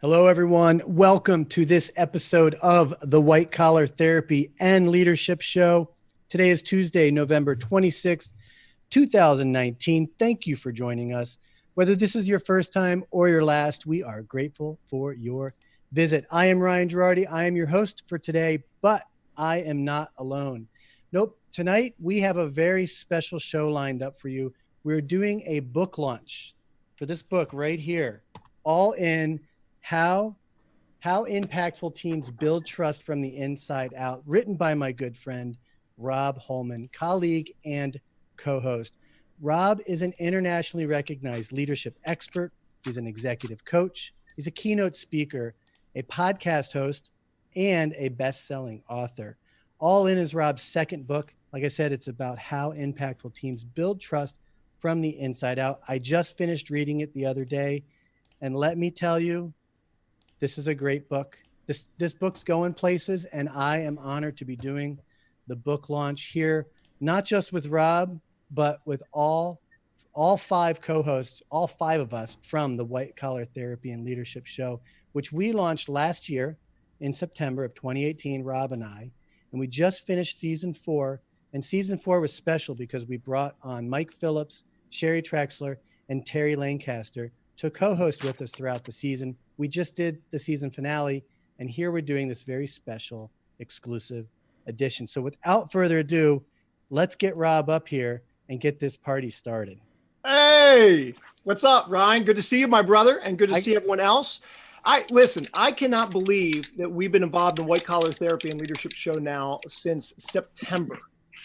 Hello, everyone. Welcome to this episode of the White Collar Therapy and Leadership Show. Today is Tuesday, November 26th, 2019. Thank you for joining us. Whether this is your first time or your last, we are grateful for your visit. I am Ryan Girardi. I am your host for today, but I am not alone. Nope. Tonight, we have a very special show lined up for you. We're doing a book launch for this book right here, all in How Impactful Teams Build Trust from the Inside Out, written by my good friend, Rob Holman, colleague and co-host. Rob is an internationally recognized leadership expert. He's an executive coach. He's a keynote speaker, a podcast host, and a best-selling author. All in is Rob's second book. Like I said, it's about how impactful teams build trust from the inside out. I just finished reading it the other day, and let me tell you, this is a great book. This book's going places, and I am honored to be doing the book launch here, not just with Rob, but with all five co-hosts, all five of us from the White Collar Therapy and Leadership Show, which we launched last year in September of 2018, Rob and I, and we just finished season 4. And season 4 was special because we brought on Mike Phillips, Sherry Traxler, and Terry Lancaster to co-host with us throughout the season. We just did the season finale, and here we're doing this very special exclusive edition. So without further ado, let's get Rob up here and get this party started. Hey, what's up, Ryan? Good to see you, my brother, and good to see everyone else. I cannot believe that we've been involved in White Collar Therapy and Leadership Show now since September,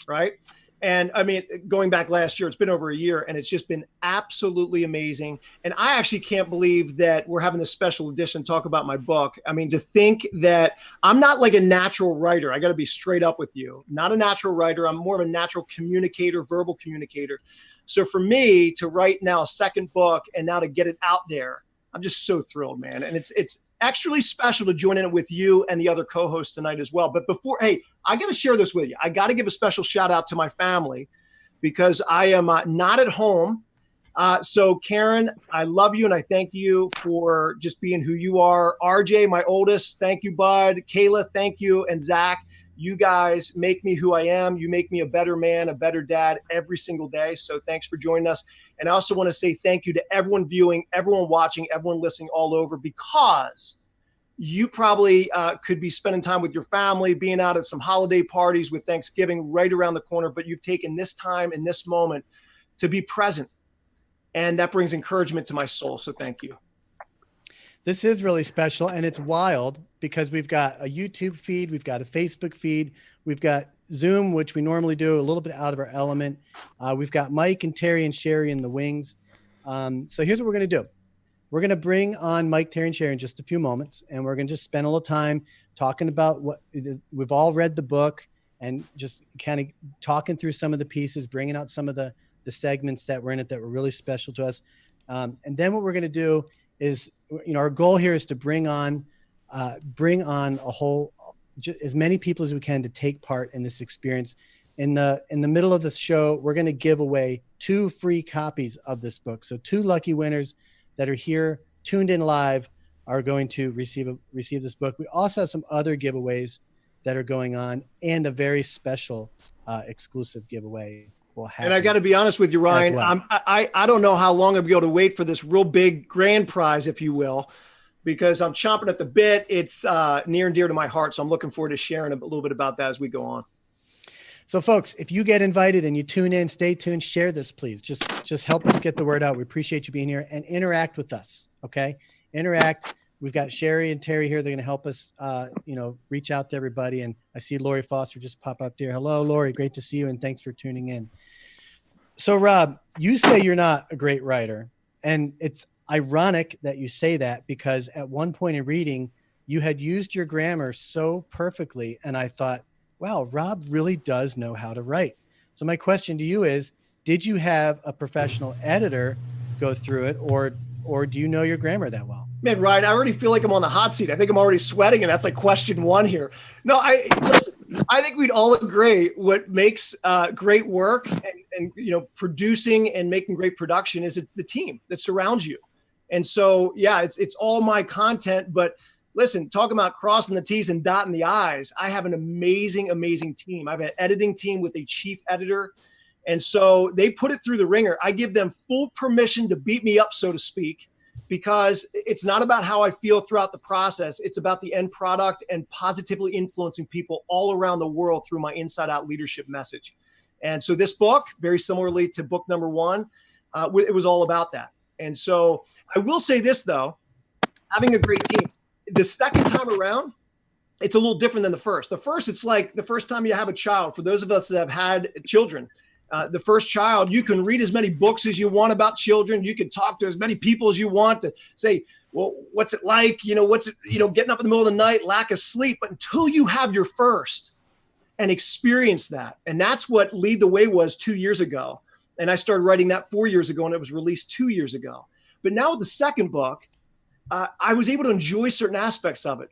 right? And I mean, going back last year, it's been over a year, and it's just been absolutely amazing. And I actually can't believe that we're having this special edition talk about my book. I mean, to think that I'm not like a natural writer. I got to be straight up with you. Not a natural writer. I'm more of a natural communicator, verbal communicator. So for me to write now a second book and now to get it out there, I'm just so thrilled, man. And it's extra special to join in with you and the other co-hosts tonight as well. But before, hey, I got to share this with you. I got to give a special shout out to my family because I am not at home. So Karen, I love you and I thank you for just being who you are. RJ, my oldest, thank you, bud. Kayla, thank you. And Zach, you guys make me who I am. You make me a better man, a better dad every single day. So thanks for joining us. And I also want to say thank you to everyone viewing, everyone watching, everyone listening all over, because you probably could be spending time with your family, being out at some holiday parties with Thanksgiving right around the corner, but you've taken this time in this moment to be present. And that brings encouragement to my soul. So thank you. This is really special, and it's wild because we've got a YouTube feed, we've got a Facebook feed, we've got Zoom, which we normally do a little bit out of our element. We've got Mike and Terry and Sherry in the wings. So here's what we're going to do. We're going to bring on Mike, Terry, and Sherry in just a few moments, and we're going to just spend a little time talking about what we've all read the book and just kind of talking through some of the pieces, bringing out some of the segments that were in it that were really special to us. And then what we're going to do is, our goal here is to bring on a whole, as many people as we can to take part in this experience. In the middle of the show, we're going to give away 2 free copies of this book. So 2 lucky winners that are here, tuned in live, are going to receive this book. We also have some other giveaways that are going on, and a very special exclusive giveaway. And I got to be honest with you, Ryan, well. I don't know how long I'll be able to wait for this real big grand prize, if you will, because I'm chomping at the bit. It's near and dear to my heart. So I'm looking forward to sharing a little bit about that as we go on. So folks, if you get invited and you tune in, stay tuned, share this, please. Just help us get the word out. We appreciate you being here, and interact with us. Okay. Interact. We've got Sherry and Terry here. They're going to help us, reach out to everybody. And I see Lori Foster just pop up there. Hello, Lori. Great to see you. And thanks for tuning in. So Rob, you say you're not a great writer, and it's ironic that you say that because at one point in reading, you had used your grammar so perfectly. And I thought, wow, Rob really does know how to write. So my question to you is, did you have a professional editor go through it, or do you know your grammar that well? Man, Ryan, I already feel like I'm on the hot seat. I think I'm already sweating, and that's like question 1 here. No, listen, I think we'd all agree what makes great work and producing and making great production is the team that surrounds you. And so, yeah, it's all my content. But listen, talking about crossing the T's and dotting the I's, I have an amazing, amazing team. I have an editing team with a chief editor. And so they put it through the ringer. I give them full permission to beat me up, so to speak, because it's not about how I feel throughout the process. It's about the end product and positively influencing people all around the world through my inside out leadership message. And so this book, very similarly to book number one, it was all about that. And so I will say this, though, having a great team, the second time around, it's a little different than the first. The first, it's like the first time you have a child. For those of us that have had children, the first child, you can read as many books as you want about children. You can talk to as many people as you want to say, well, what's it like? What's it, getting up in the middle of the night, lack of sleep. But until you have your first and experience that, and that's what Lead the Way was 2 years ago. And I started writing that 4 years ago, and it was released 2 years ago. But now with the second book, I was able to enjoy certain aspects of it.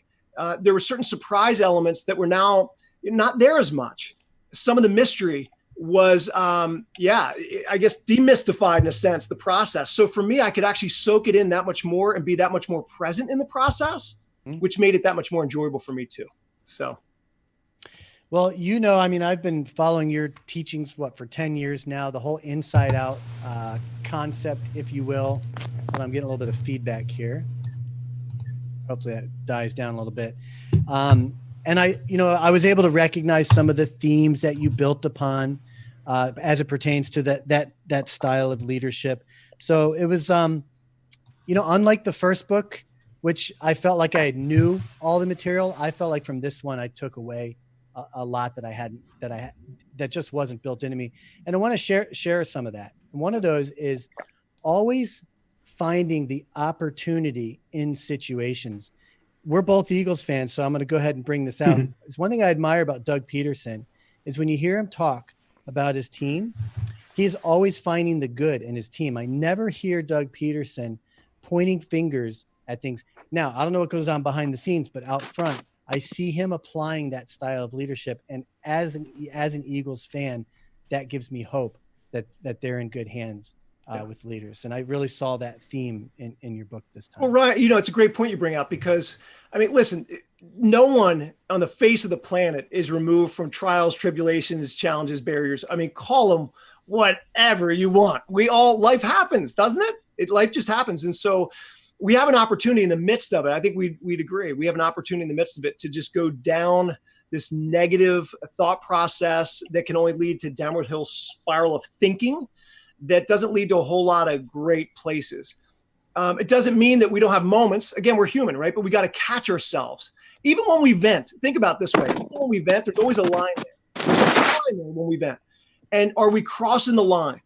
There were certain surprise elements that were now not there as much. Some of the mystery was, I guess, demystified in a sense, the process. So for me, I could actually soak it in that much more and be that much more present in the process, which made it that much more enjoyable for me too. So. Well, I've been following your teachings, for 10 years now, the whole inside out concept, if you will. And I'm getting a little bit of feedback here. Hopefully that dies down a little bit. And I was able to recognize some of the themes that you built upon as it pertains to that style of leadership. So it was, unlike the first book, which I felt like I knew all the material, I felt like from this one I took away a lot that just wasn't built into me. And I want to share some of that. And one of those is always finding the opportunity in situations. We're both Eagles fans, so I'm going to go ahead and bring this out. It's one thing I admire about Doug Peterson is when you hear him talk about his team, he's always finding the good in his team. I never hear Doug Peterson pointing fingers at things. Now, I don't know what goes on behind the scenes, but out front, I see him applying that style of leadership. And as an Eagles fan, that gives me hope that they're in good hands with leaders. And I really saw that theme in your book this time. Well, Ryan, it's a great point you bring up because, listen, no one on the face of the planet is removed from trials, tribulations, challenges, barriers. Call them whatever you want. Life happens, doesn't it? Life just happens. And so we have an opportunity in the midst of it. I think we'd agree. We have an opportunity in the midst of it to just go down this negative thought process that can only lead to downward hill spiral of thinking that doesn't lead to a whole lot of great places. It doesn't mean that we don't have moments. Again, we're human, right? But we got to catch ourselves. Even when we vent, think about it this way. Even when we vent, there's always a line there. There's a line there when we vent. And are we crossing the line?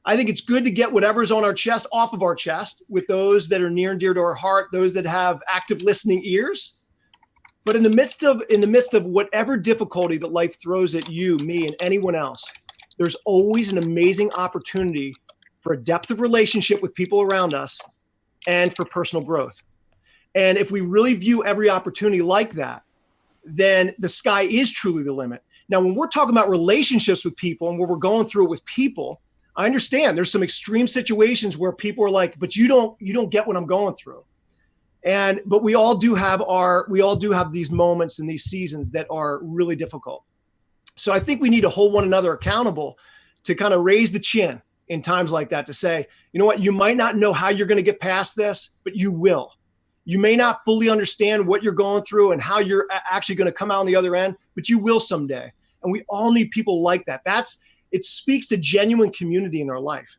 I think it's good to get whatever's on our chest off of our chest with those that are near and dear to our heart, those that have active listening ears. But in the midst of whatever difficulty that life throws at you, me, and anyone else, there's always an amazing opportunity for a depth of relationship with people around us and for personal growth. And if we really view every opportunity like that, then the sky is truly the limit. Now, when we're talking about relationships with people and where we're going through it with people, I understand there's some extreme situations where people are like, but you don't get what I'm going through. But we all do have these moments and these seasons that are really difficult. So I think we need to hold one another accountable to kind of raise the chin in times like that to say, you know what, you might not know how you're going to get past this, but you will. You may not fully understand what you're going through and how you're actually going to come out on the other end, but you will someday. And we all need people like that. It speaks to genuine community in our life,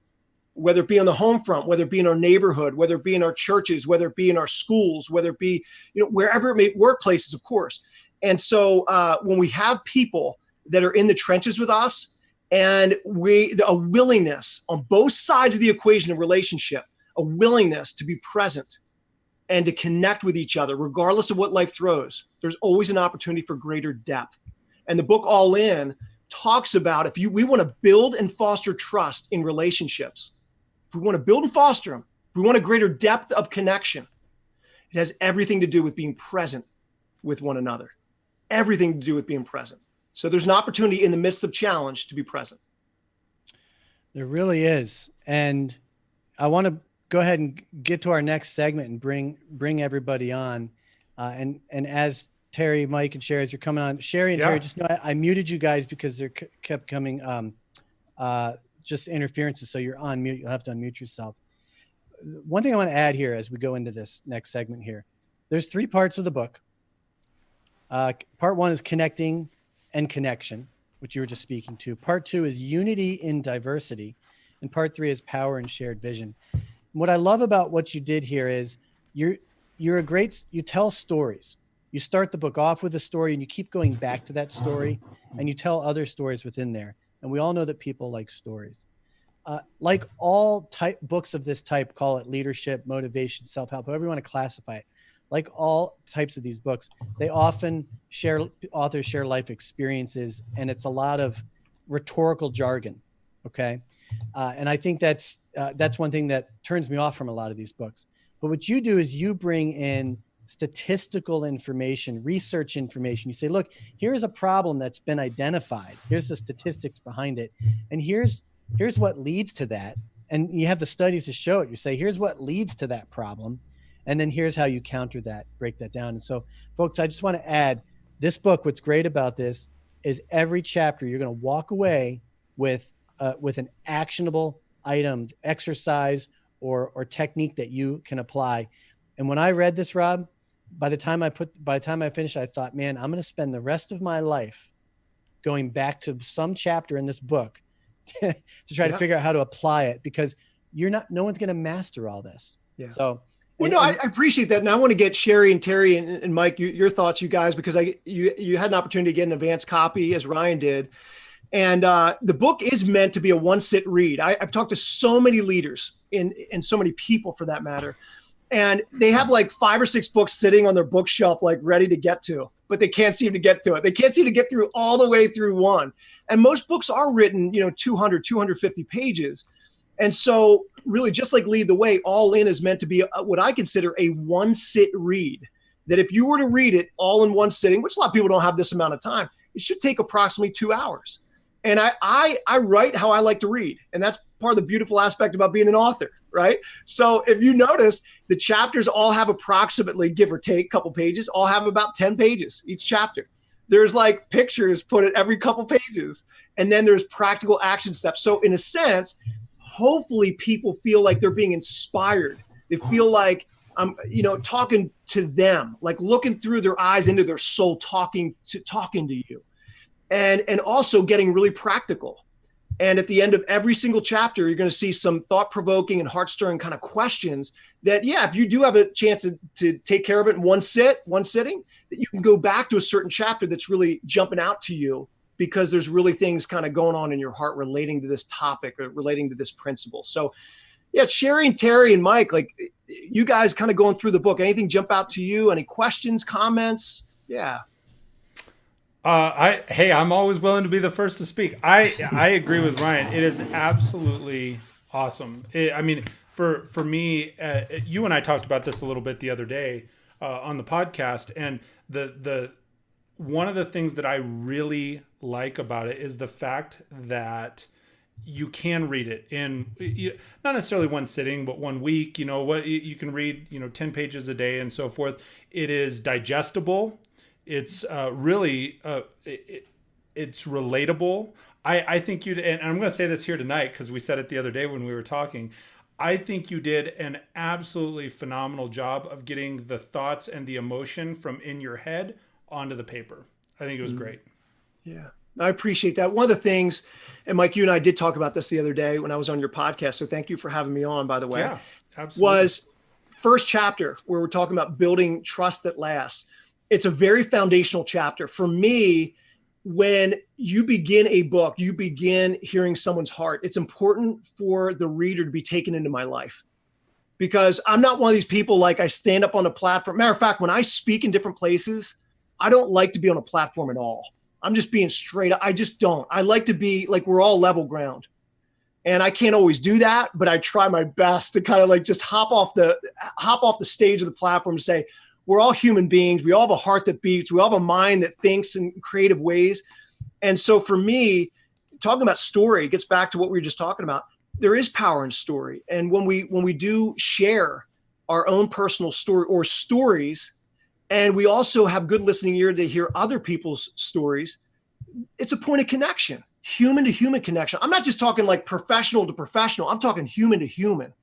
whether it be on the home front, whether it be in our neighborhood, whether it be in our churches, whether it be in our schools, whether it be, wherever it may, workplaces, of course. And so when we have people that are in the trenches with us and a willingness on both sides of the equation of relationship, a willingness to be present and to connect with each other, regardless of what life throws, there's always an opportunity for greater depth. And the book All In talks about we want to build and foster trust in relationships. If we want to build and foster them, if we want a greater depth of connection, it has everything to do with being present with one another. Everything to do with being present. So there's an opportunity in the midst of challenge to be present. There really is. And I want to go ahead and get to our next segment and bring everybody on. And as Terry, Mike, and Sherry, as you're coming on, Sherry and Terry, just know I muted you guys because there kept coming just interferences. So you're on mute. You'll have to unmute yourself. One thing I want to add here as we go into this next segment here, there's 3 parts of the book. Part 1 is connecting and connection, which you were just speaking to. Part 2 is unity in diversity. And part 3 is power and shared vision. And what I love about what you did here is you tell stories. You start the book off with a story and you keep going back to that story and you tell other stories within there. And we all know that people like stories. Like all books of this type, call it leadership, motivation, self-help, however you want to classify it. Like all types of these books, they often authors share life experiences, and it's a lot of rhetorical jargon. Okay. And I think that's one thing that turns me off from a lot of these books. But what you do is you bring in statistical information, research information. You say, look, here's a problem that's been identified. Here's the statistics behind it. And here's what leads to that. And you have the studies to show it. You say, here's what leads to that problem. And then here's how you counter that, break that down. And so, folks, I just want to add this book. What's great about this is every chapter you're going to walk away with an actionable item, exercise, or technique that you can apply. And when I read this, Rob, by the time I finished, I thought, man, I'm going to spend the rest of my life going back to some chapter in this book to try to figure out how to apply it, because no one's going to master all this. Yeah. So, I appreciate that. And I want to get Sherry and Terry and Mike, your thoughts, you guys, because you had an opportunity to get an advanced copy, as Ryan did. And the book is meant to be a one-sit read. I've talked to so many leaders and so many people, for that matter, and they have like 5 or 6 books sitting on their bookshelf, like ready to get to, but they can't seem to get to it. They can't seem to get through all the way through one. And most books are written, 200, 250 pages. And so really, just like Lead the Way, All In is meant to be what I consider a one-sit read, that if you were to read it all in one sitting, which a lot of people don't have this amount of time, it should take approximately 2 hours. And I write how I like to read. And that's part of the beautiful aspect about being an author, right? So if you notice, the chapters all have approximately, give or take, a couple pages, all have about 10 pages each chapter. There's like pictures put at every couple pages. And then there's practical action steps. So in a sense, hopefully people feel like they're being inspired. They feel like I'm, talking to them, like looking through their eyes into their soul, talking to you. And also getting really practical. And at the end of every single chapter, you're going to see some thought-provoking and heart-stirring kind of questions that, if you do have a chance to take care of it in one sitting, that you can go back to a certain chapter that's really jumping out to you, because there's really things kind of going on in your heart relating to this topic or relating to this principle. So, Sherry and Terry and Mike, like you guys kind of going through the book, anything jump out to you? Any questions, comments? Yeah. I'm always willing to be the first to speak. I agree with Ryan. It is absolutely awesome. For me, you and I talked about this a little bit the other day on the podcast, and the one of the things that I really like about it is the fact that you can read it in not necessarily one sitting, but 1 week. You can read 10 pages a day and so forth. It is digestible. It's really, it's relatable. I think and I'm going to say this here tonight because we said it the other day when we were talking. I think you did an absolutely phenomenal job of getting the thoughts and the emotion from in your head onto the paper. I think it was great. Yeah, I appreciate that. One of the things, and Mike, you and I did talk about this the other day when I was on your podcast, so thank you for having me on, by the way. Yeah, absolutely. Was first chapter where we're talking about building trust that lasts. It's a very foundational chapter. For me, when you begin a book, you begin hearing someone's heart. It's important for the reader to be taken into my life, because I'm not one of these people like I stand up on a platform. Matter of fact, when I speak in different places, I don't like to be on a platform at all. I'm just being straight up. I just don't. I like to be like we're all level ground. And I can't always do that, but I try my best to kind of like just hop off the stage of the platform and say, we're all human beings. We all have a heart that beats. We all have a mind that thinks in creative ways. And so for me, talking about story gets back to what we were just talking about. there is power in story. And when we do share our own personal story or stories, and we also have good listening ear to hear other people's stories, it's a point of connection, human to human connection. I'm not just talking like professional to professional. I'm talking human to human.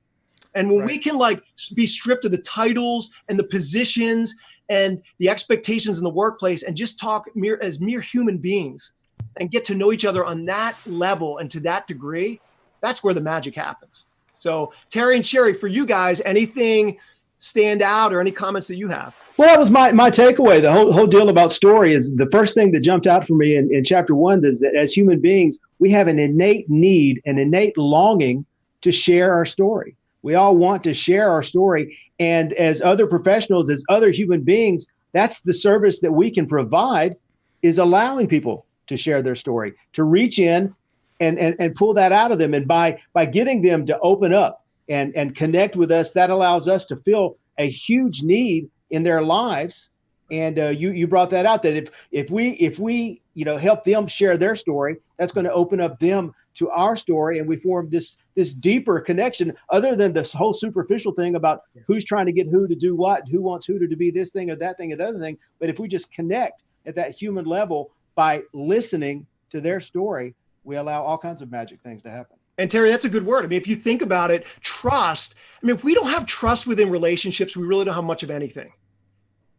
And when we can like be stripped of the titles and the positions and the expectations in the workplace and just talk as mere human beings and get to know each other on that level and to that degree, that's where the magic happens. So Terry and Sherry, for you guys, anything stand out or any comments that you have? Well, that was my takeaway. The whole deal about story is the first thing that jumped out for me in chapter 1 is that as human beings, we have an innate need, an innate longing to share our story. We all want to share our story. And as other professionals, as other human beings, that's the service that we can provide, is allowing people to share their story, to reach in and pull that out of them. And by getting them to open up and connect with us, that allows us to fill a huge need in their lives. And you brought that out, that if we help them share their story, that's going to open up them to our story, and we form this deeper connection, other than this whole superficial thing about who's trying to get who to do what, who wants who to be this thing or that thing or the other thing. But if we just connect at that human level by listening to their story, we allow all kinds of magic things to happen. And Terry, that's a good word. I mean, if you think about it, trust. I mean, if we don't have trust within relationships, we really don't have much of anything.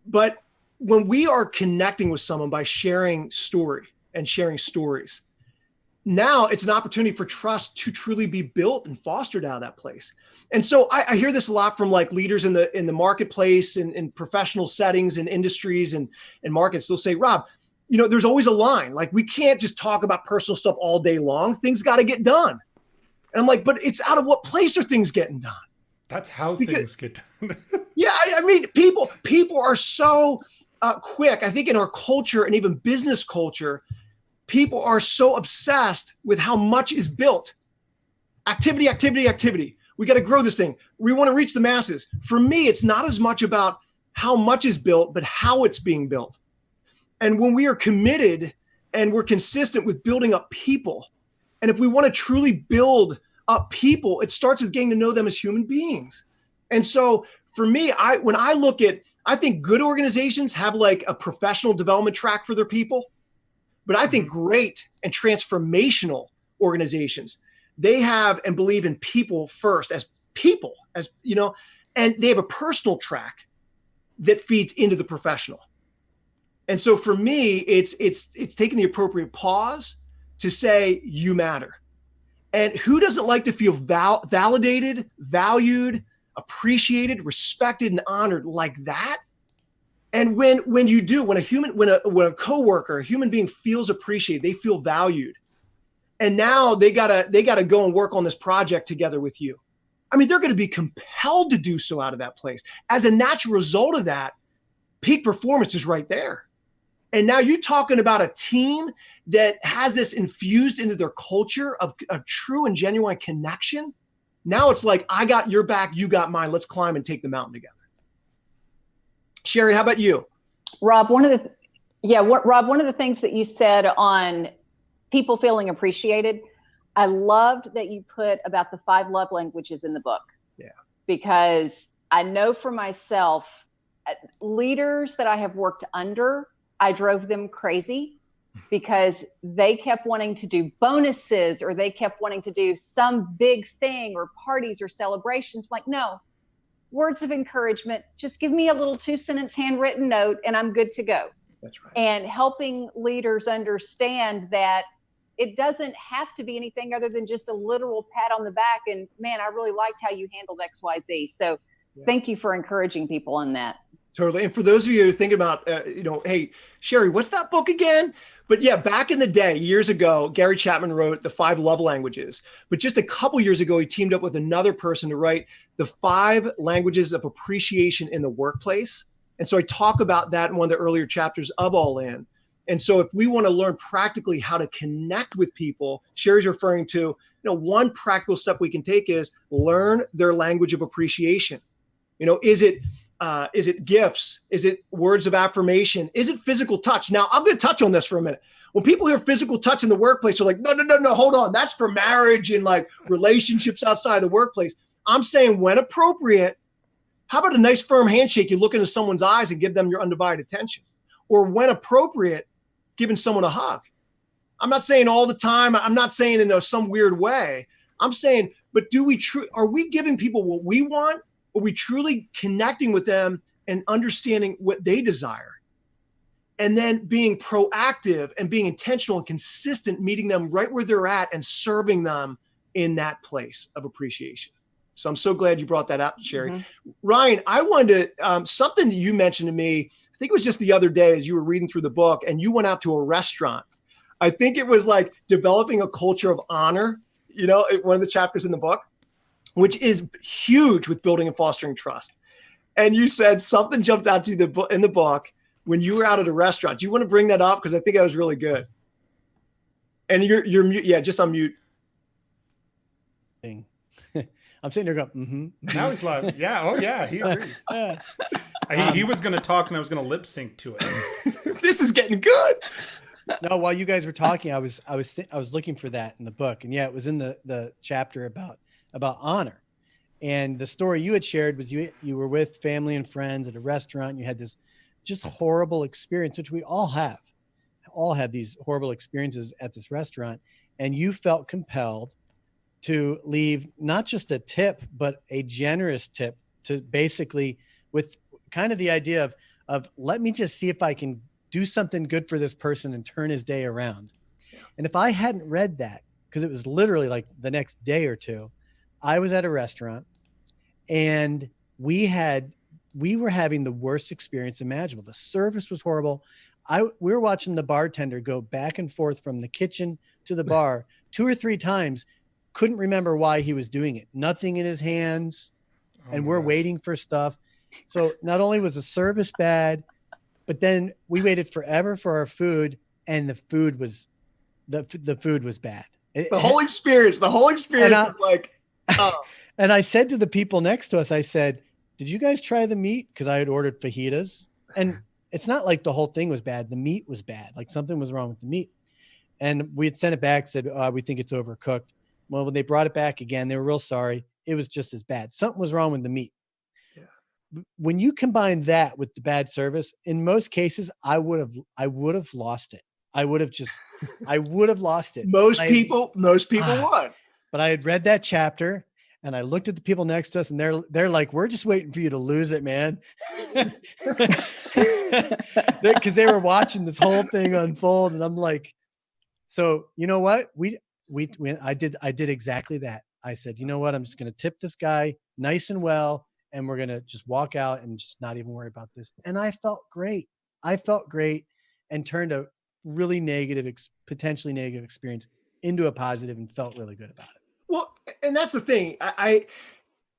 But when we are connecting with someone by sharing story and sharing stories, now it's an opportunity for trust to truly be built and fostered out of that place. And so I hear this a lot from like leaders in the marketplace and in professional settings and industries and markets. They'll say, Rob, there's always a line. Like, we can't just talk about personal stuff all day long. Things got to get done. And I'm like, but it's out of what place are things getting done? That's how things get done. Yeah, I mean, people are so quick. I think in our culture and even business culture, people are so obsessed with how much is built. Activity, activity, activity. We got to grow this thing. We want to reach the masses. For me, it's not as much about how much is built, but how it's being built. And when we are committed and we're consistent with building up people, and if we want to truly build up people, it starts with getting to know them as human beings. And so for me, when I look at, I think good organizations have like a professional development track for their people. But I think great and transformational organizations, they have and believe in people first, as people, and they have a personal track that feeds into the professional. And so for me, it's taking the appropriate pause to say, you matter. And who doesn't like to feel validated, valued, appreciated, respected, and honored like that? And when you do, when a coworker, a human being feels appreciated, they feel valued, and now they gotta go and work on this project together with you. I mean, they're going to be compelled to do so out of that place. As a natural result of that, peak performance is right there. And now you're talking about a team that has this infused into their culture of true and genuine connection. Now it's like, I got your back, you got mine. Let's climb and take the mountain together. Sherry, how about you? Rob, one of the things that you said on people feeling appreciated, I loved that you put about the 5 love languages in the book. Yeah. Because I know for myself, leaders that I have worked under, I drove them crazy because they kept wanting to do bonuses, or they kept wanting to do some big thing or parties or celebrations. Like, no. Words of encouragement, just give me a little 2-sentence handwritten note and I'm good to go. That's right. And helping leaders understand that it doesn't have to be anything other than just a literal pat on the back and, man, I really liked how you handled XYZ. So Thank you for encouraging people on that. Totally. And for those of you who think about, hey, Sherry, what's that book again? But yeah, back in the day, years ago, Gary Chapman wrote The 5 Love Languages. But just a couple years ago, he teamed up with another person to write The 5 Languages of Appreciation in the Workplace. And so I talk about that in one of the earlier chapters of All In. And so if we want to learn practically how to connect with people, Sherry's referring to, one practical step we can take is learn their language of appreciation. Is it Is it gifts? Is it words of affirmation? Is it physical touch? Now, I'm going to touch on this for a minute. When people hear physical touch in the workplace, they're like, no, hold on. That's for marriage and like relationships outside the workplace. I'm saying when appropriate, how about a nice firm handshake? You look into someone's eyes and give them your undivided attention. Or when appropriate, giving someone a hug. I'm not saying all the time. I'm not saying in some weird way. I'm saying, but are we giving people what we want? Are we truly connecting with them and understanding what they desire? And then being proactive and being intentional and consistent, meeting them right where they're at and serving them in that place of appreciation. So I'm so glad you brought that up, Sherry. Mm-hmm. Ryan, I wanted to, something that you mentioned to me, I think it was just the other day as you were reading through the book and you went out to a restaurant. I think it was like developing a culture of honor, one of the chapters in the book, which is huge with building and fostering trust. And you said something jumped out to you in the book when you were out at a restaurant. Do you want to bring that up? Because I think that was really good. And you're mute. Yeah, just unmute. I'm sitting there going, mm-hmm. Now he's live. Yeah. Oh, yeah. He agreed. He was going to talk and I was going to lip sync to it. This is getting good. No, while you guys were talking, I was looking for that in the book. And yeah, it was in the chapter about honor. And the story you had shared was you were with family and friends at a restaurant. And you had this just horrible experience, which we all have these horrible experiences at this restaurant. And you felt compelled to leave not just a tip, but a generous tip to basically with kind of the idea of let me just see if I can do something good for this person and turn his day around. And if I hadn't read that, because it was literally like the next day or two, I was at a restaurant and we were having the worst experience imaginable. The service was horrible. We were watching the bartender go back and forth from the kitchen to the bar 2 or 3 times. Couldn't remember why he was doing it. Nothing in his hands. And we're waiting for stuff. So not only was the service bad, but then we waited forever for our food and the food was bad. The whole experience was like, oh. And I said to the people next to us, I said, did you guys try the meat? Because I had ordered fajitas. And it's not like the whole thing was bad. The meat was bad. Like something was wrong with the meat. And we had sent it back, said, we think it's overcooked. Well, when they brought it back again, they were real sorry. It was just as bad. Something was wrong with the meat. Yeah. When you combine that with the bad service, in most cases, I would have lost it. I would have lost it. Most people would. But I had read that chapter and I looked at the people next to us and they're like, we're just waiting for you to lose it, man. Because they were watching this whole thing unfold. And I'm like, so you know what? I did exactly that. I said, you know what? I'm just going to tip this guy nice and well. And we're going to just walk out and just not even worry about this. And I felt great. And turned a really potentially negative experience into a positive and felt really good about it. Well, and that's the thing.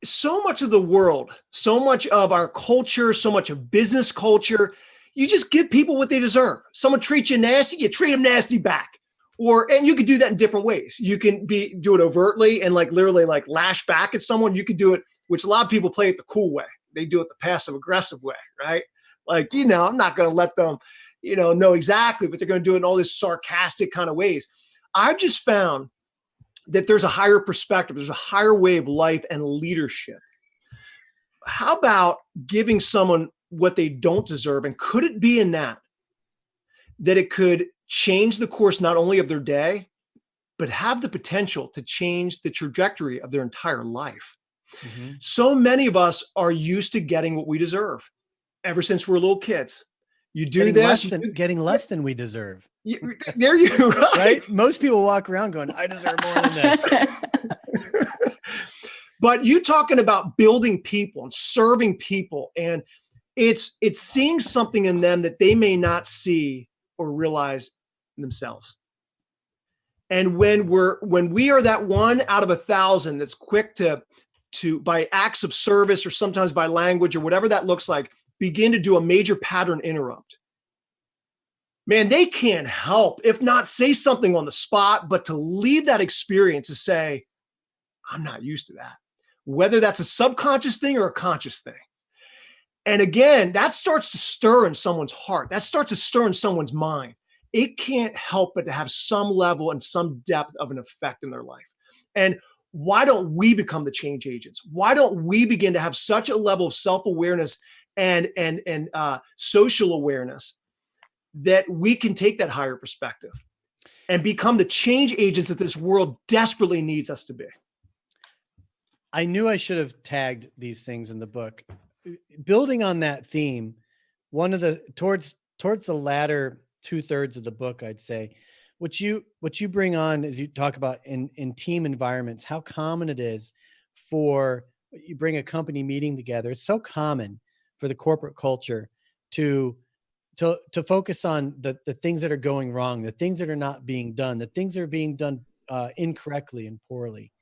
So much of the world, so much of our culture, so much of business culture, you just give people what they deserve. Someone treats you nasty, you treat them nasty back. And you could do that in different ways. You can do it overtly and like literally like lash back at someone. You could do it, which a lot of people play it the cool way. They do it the passive aggressive way, right? Like, I'm not going to let them, know exactly, but they're going to do it in all this sarcastic kind of ways. I've just found that there's a higher perspective. There's a higher way of life and leadership. How about giving someone what they don't deserve? And could it be in that it could change the course not only of their day, but have the potential to change the trajectory of their entire life? Mm-hmm. So many of us are used to getting what we deserve ever since we're little kids. You do getting less than we deserve. There you right. Most people walk around going, I deserve more than this. But you talking about building people and serving people, and it's seeing something in them that they may not see or realize themselves. And when we are that one out of 1,000 that's quick to by acts of service or sometimes by language or whatever that looks like, begin to do a major pattern interrupt. Man, they can't help, if not say something on the spot, but to leave that experience to say, I'm not used to that. Whether that's a subconscious thing or a conscious thing. And again, that starts to stir in someone's heart. That starts to stir in someone's mind. It can't help but to have some level and some depth of an effect in their life. And why don't we become the change agents? Why don't we begin to have such a level of self-awareness and social awareness that we can take that higher perspective and become the change agents that this world desperately needs us to be? I knew I should have tagged these things in the book. Building on that theme, one of the towards the latter 2/3 of the book, I'd say, what you bring on as you talk about in team environments, how common it is for you bring a company meeting together. It's so common for the corporate culture to focus on the things that are going wrong, the things that are not being done, the things that are being done incorrectly and poorly,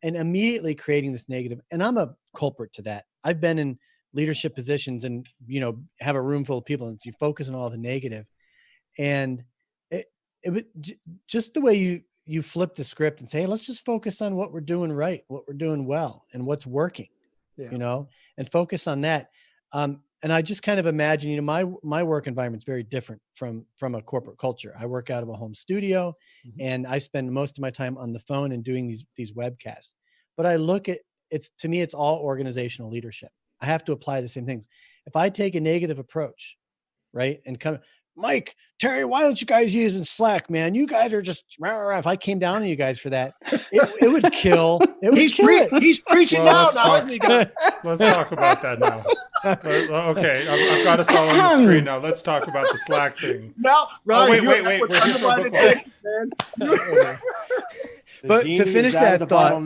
and immediately creating this negative. And I'm a culprit to that. I've been in leadership positions and, have a room full of people and you focus on all the negative. And it just the way you flip the script and say, hey, let's just focus on what we're doing right, what we're doing well, and what's working, and focus on that. And I just kind of imagine, my work environment is very different from a corporate culture. I work out of a home studio, and I spend most of my time on the phone and doing these webcasts. But I look at to me, it's all organizational leadership. I have to apply the same things. If I take a negative approach, right, and come, Mike, Terry, why don't you guys use Slack, man? You guys are just, if I came down on you guys for that, it would kill. He's preaching now, isn't he? Let's talk about that now. Okay, I've got us all on the screen now. Let's talk about the Slack thing. No, Ryan, wait. We're here for a book club. But to finish that thought,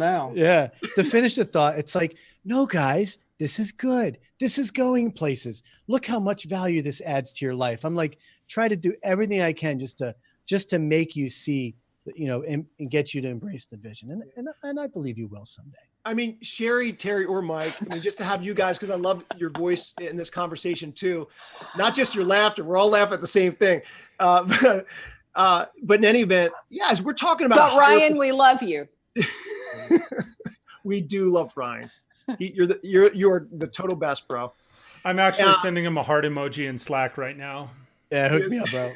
to finish the thought, it's like, no, guys, this is good. This is going places. Look how much value this adds to your life. I'm like, try to do everything I can just to make you see, and get you to embrace the vision. And I believe you will someday. I mean, Sherry, Terry, or Mike, just to have you guys, because I love your voice in this conversation too. Not just your laughter. We're all laughing at the same thing. But in any event, as we're talking about. But Ryan, we love you. We do love Ryan. You're the total best, bro. I'm actually sending him a heart emoji in Slack right now. Yeah, hook me up, bro.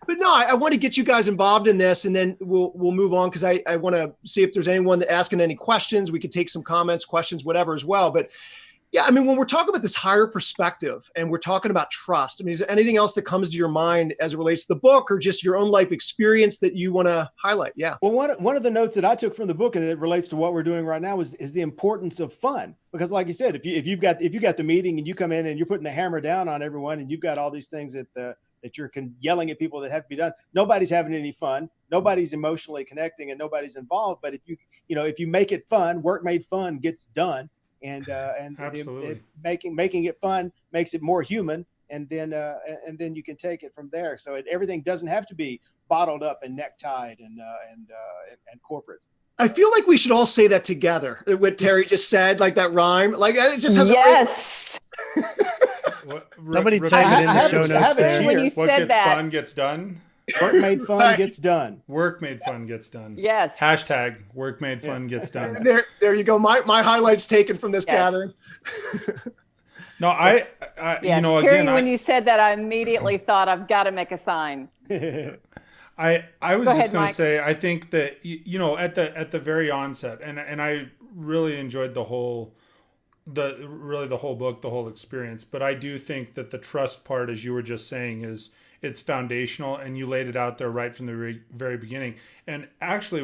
But no, I want to get you guys involved in this, and then we'll move on, because I want to see if there's anyone that asking any questions. We could take some comments, questions, whatever as well. But yeah, when we're talking about this higher perspective and we're talking about trust, is there anything else that comes to your mind as it relates to the book or just your own life experience that you want to highlight? Yeah. Well, one of the notes that I took from the book and that relates to what we're doing right now is the importance of fun. Because like you said, if you've got the meeting and you come in and you're putting the hammer down on everyone and you've got all these things that you're yelling at people that have to be done, nobody's having any fun, nobody's emotionally connecting, and nobody's involved. But if you make it fun, work made fun gets done. And making it fun makes it more human, and then you can take it from there. So everything doesn't have to be bottled up and necktied and corporate. I feel like we should all say that together. What Terry just said, like that rhyme, like it just has yes. Somebody type it in the show notes. When you what said gets that, fun gets done. Work made fun gets done. Work made fun gets done. Yes. Hashtag work made fun gets done. There you go. My highlights taken from this gathering. No, I yes. Terry, when you said that, I immediately thought I've got to make a sign. I was just going to say, I think that, at the very onset, and I really enjoyed the whole book, the whole experience. But I do think that the trust part, as you were just saying, it's foundational, and you laid it out there right from the very beginning. And actually,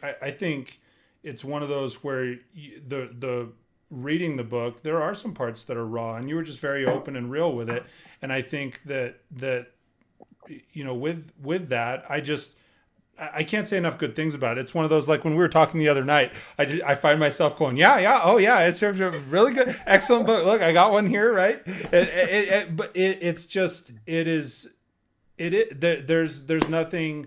I think it's one of those where the reading the book, there are some parts that are raw, and you were just very open and real with it. And I think that with that, I can't say enough good things about it. It's one of those, like when we were talking the other night, I find myself going, it's a really good, excellent book. Look, I got one here, right? There's nothing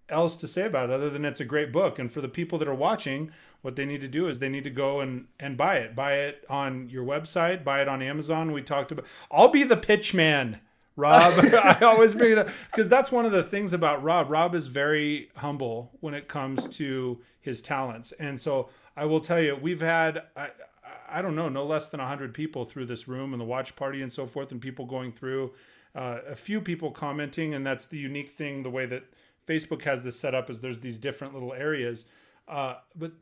else to say about it other than it's a great book. And for the people that are watching, what they need to do is they need to go and buy it on your website, buy it on Amazon. We talked about, I'll be the pitch man, Rob. I always bring it up because that's one of the things about Rob. Rob is very humble when it comes to his talents. And so I will tell you, we've had, I don't know, no less than 100 people through this room and the watch party and so forth, and people going through, a few people commenting. And that's the unique thing, the way that Facebook has this set up, is there's these different little areas. But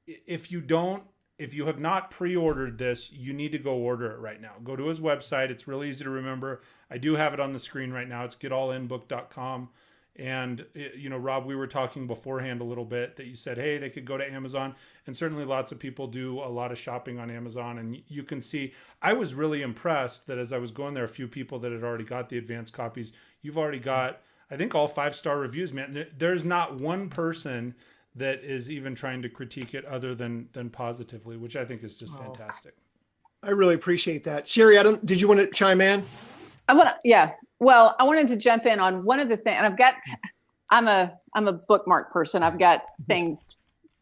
if you have not pre-ordered this, you need to go order it right now. Go to his website. It's really easy to remember. I do have it on the screen right now. It's getallinbook.com. And, Rob, we were talking beforehand a little bit that you said, hey, they could go to Amazon. And certainly lots of people do a lot of shopping on Amazon. And you can see, I was really impressed that as I was going there, a few people that had already got the advanced copies. You've already got, I think, all 5-star reviews, man. There's not one person that is even trying to critique it other than positively, which I think is just fantastic. I really appreciate that. Sherry, did you want to chime in? Well, I wanted to jump in on one of the things, and I'm a bookmark person. I've got things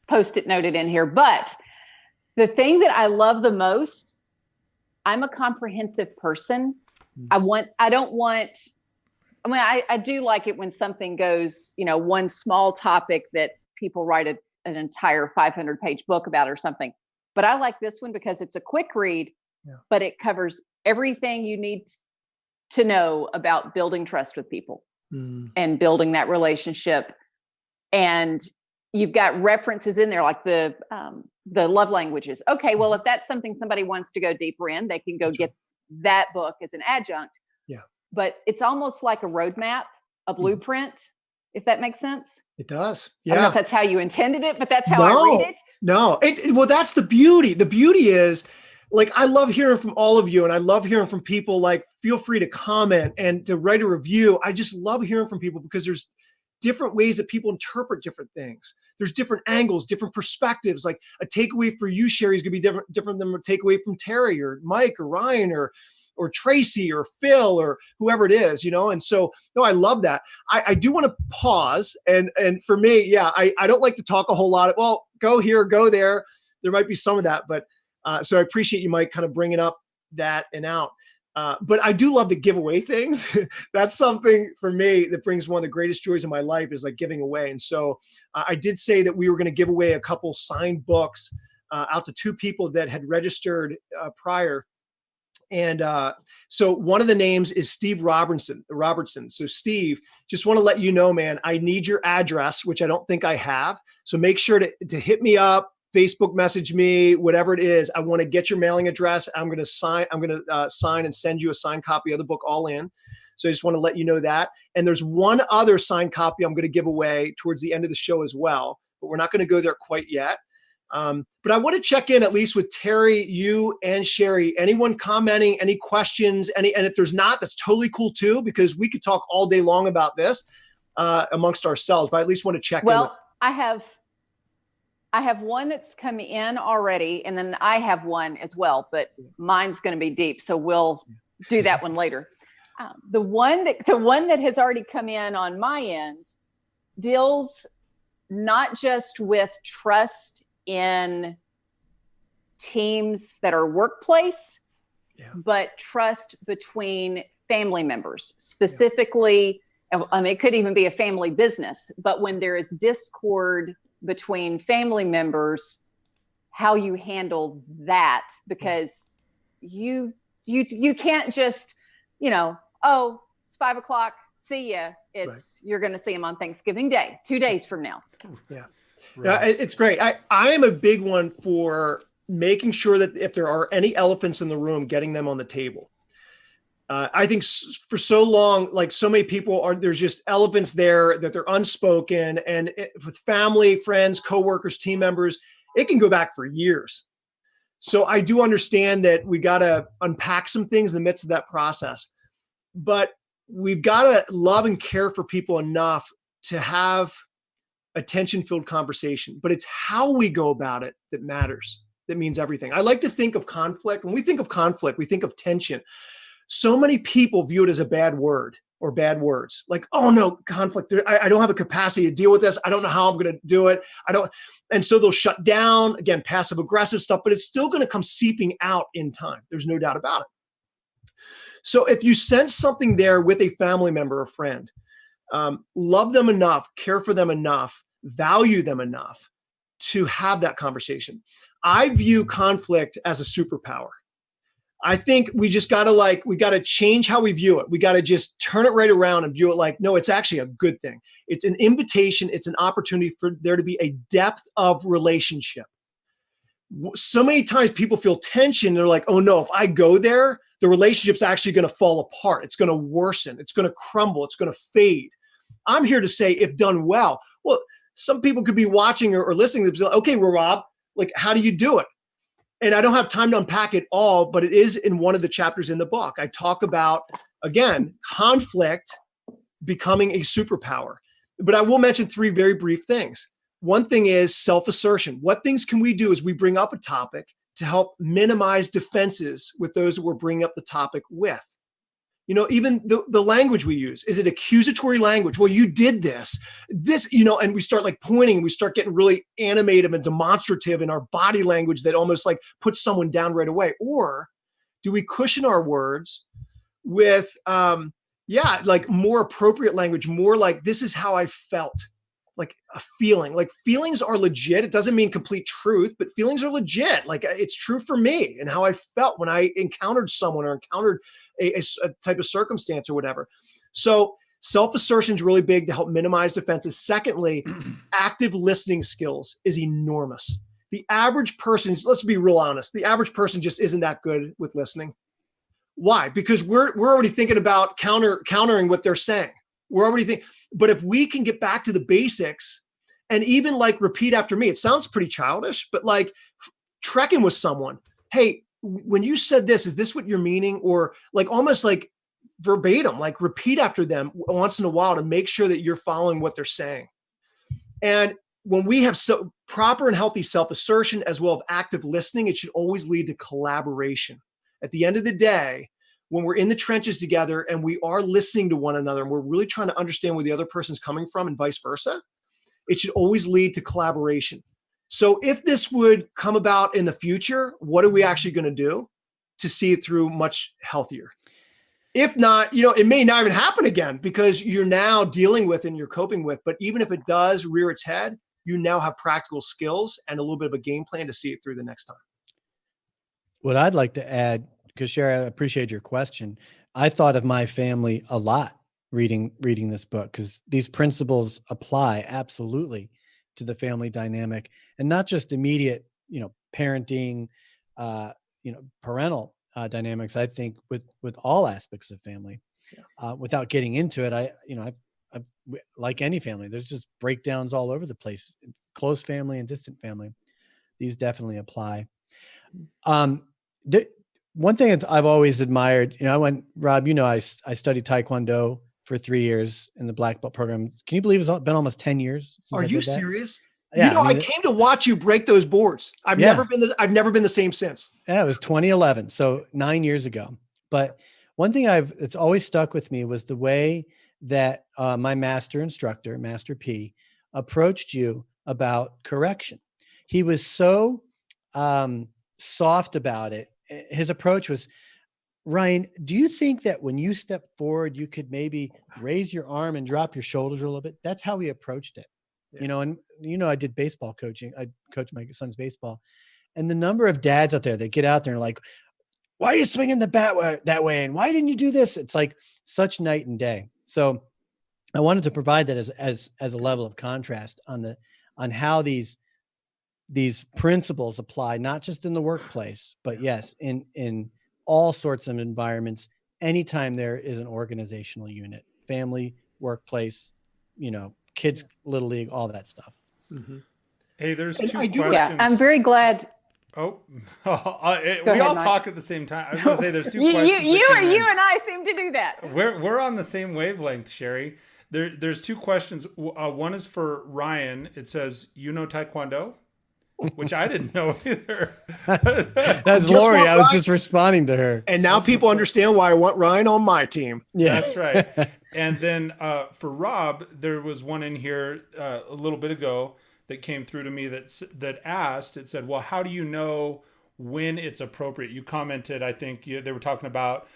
post-it noted in here, but the thing that I love the most, I'm a comprehensive person. I do like it when something goes, one small topic that people write an entire 500-page book about or something. But I like this one because it's a quick read, but it covers everything you need to know about building trust with people and building that relationship. And you've got references in there like the love languages. Okay, well, if that's something somebody wants to go deeper in, they can go get that book as an adjunct. Yeah. But it's almost like a roadmap, a blueprint, if that makes sense. It does. Yeah. I don't know if that's how you intended it, but that's how I read it. No. Well, that's the beauty. The beauty is, like, I love hearing from all of you, and I love hearing from people. Like, feel free to comment and to write a review. I just love hearing from people because there's different ways that people interpret different things. There's different angles, different perspectives. Like, a takeaway for you, Sherry, is going to be different than a takeaway from Terry or Mike or Ryan or Tracy or Phil or whoever it is, And so, no, I love that. I do want to pause. And for me, I don't like to talk a whole lot. Well, go here, go there. There might be some of that, but so I appreciate you, Mike, kind of bringing up that and out. But I do love to give away things. That's something for me that brings one of the greatest joys in my life, is like giving away. And so I did say that we were going to give away a couple signed books out to 2 people that had registered prior. And so one of the names is Steve Robertson. So Steve, just want to let you know, man, I need your address, which I don't think I have. So make sure to hit me up, Facebook message me, whatever it is. I want to get your mailing address. I'm going to sign and send you a signed copy of the book, all in. So I just want to let you know that. And there's one other signed copy I'm going to give away towards the end of the show as well, but we're not going to go there quite yet. But I want to check in at least with Terry, you, and Sherry. Anyone commenting, any questions, and if there's not, that's totally cool too, because we could talk all day long about this amongst ourselves, but I at least want to check in. Well, I have one that's come in already, and then I have one as well, but mine's going to be deep, so we'll do that one later. The one that has already come in on my end deals not just with trust in teams that are workplace, but trust between family members, specifically. It could even be a family business, but when there is discord between family members, how you handle that, because you can't just, oh, it's 5 o'clock, see ya. You're going to see them on Thanksgiving Day, 2 days from now. Yeah. Right. Yeah, it's great. I am a big one for making sure that if there are any elephants in the room, getting them on the table. I think for so long, like so many people there's just elephants there that they're unspoken, and with family, friends, coworkers, team members, it can go back for years. So I do understand that we got to unpack some things in the midst of that process, but we've got to love and care for people enough to have a tension-filled conversation, but it's how we go about it that matters. That means everything. I like to think of conflict. When we think of conflict, we think of tension. So many people view it as a bad word or bad words. Like, oh no, conflict. I don't have a capacity to deal with this. I don't know how I'm going to do it. And so they'll shut down, again, passive aggressive stuff, but it's still going to come seeping out in time. There's no doubt about it. So if you sense something there with a family member or friend, love them enough, care for them enough, value them enough to have that conversation. I view conflict as a superpower. I think we just got to we got to change how we view it. We got to just turn it right around and view it like, no, it's actually a good thing. It's an invitation. It's an opportunity for there to be a depth of relationship. So many times people feel tension. They're like, oh no, if I go there, the relationship's actually going to fall apart. It's going to worsen. It's going to crumble. It's going to fade. I'm here to say, if done well, some people could be watching or listening to, okay, well, Rob, like, how do you do it? And I don't have time to unpack it all, but it is in one of the chapters in the book. I talk about, again, conflict becoming a superpower. But I will mention 3 very brief things. One thing is self-assertion. What things can we do as we bring up a topic to help minimize defenses with those that we're bringing up the topic with? Even the language we use, is it accusatory language? Well, you did this, and we start like pointing, and we start getting really animative and demonstrative in our body language that almost like puts someone down right away. Or do we cushion our words with, like more appropriate language, more like, this is how I felt, like a feeling. Like, feelings are legit. It doesn't mean complete truth, but feelings are legit. Like, it's true for me and how I felt when I encountered someone or encountered a type of circumstance or whatever. So self-assertion is really big to help minimize defenses. Secondly, active listening skills is enormous. The average person, let's be real honest, the average person just isn't that good with listening. Why? Because we're already thinking about countering what they're saying. We're already thinking. But if we can get back to the basics and even like repeat after me, it sounds pretty childish, but like trekking with someone, hey, when you said this, is this what you're meaning? Or like almost like verbatim, like repeat after them once in a while to make sure that you're following what they're saying. And when we have proper and healthy self-assertion as well as active listening, it should always lead to collaboration. At the end of the day, when we're in the trenches together and we are listening to one another and we're really trying to understand where the other person's coming from and vice versa, it should always lead to collaboration. So if this would come about in the future, what are we actually going to do to see it through much healthier? If not, it may not even happen again because you're now dealing with and you're coping with, but even if it does rear its head, you now have practical skills and a little bit of a game plan to see it through the next time. What I'd like to add, because Sherry, I appreciate your question. I thought of my family a lot reading this book because these principles apply absolutely to the family dynamic and not just immediate, parenting, parental dynamics. I think with all aspects of family, without getting into it, I like any family, there's just breakdowns all over the place, close family and distant family. These definitely apply. One thing that I've always admired, Rob, I studied Taekwondo for 3 years in the black belt program. Can you believe it's been almost 10 years? Are you serious? Yeah, I came to watch you break those boards. I've never been the same since. Yeah, it was 2011, so 9 years ago. But one thing it's always stuck with me was the way that my master instructor, Master P, approached you about correction. He was so soft about it. His approach was, Ryan, do you think that when you step forward, you could maybe raise your arm and drop your shoulders a little bit? That's how he approached it. Yeah. I did baseball coaching. I coached my son's baseball. And the number of dads out there that get out there and like, why are you swinging the bat that way? And why didn't you do this? It's like such night and day. So I wanted to provide that as a level of contrast on how these principles apply, not just in the workplace, but yes, in all sorts of environments, anytime there is an organizational unit, family, workplace, kids, little league, all that stuff. Mm-hmm. Hey, there's two questions. Yeah, I'm very glad. Oh, we all talk at the same time. I was going to say there's two questions. You and I seem to do that. We're on the same wavelength, Sherry. There's two questions. One is for Ryan. It says, Taekwondo? Which I didn't know either. That's Lori. I was just responding to her. And now people understand why I want Ryan on my team. Yeah, that's right. And then for Rob, there was one in here a little bit ago that came through to me that asked. It said, "Well, how do you know when it's appropriate?" You commented, I think they were talking about,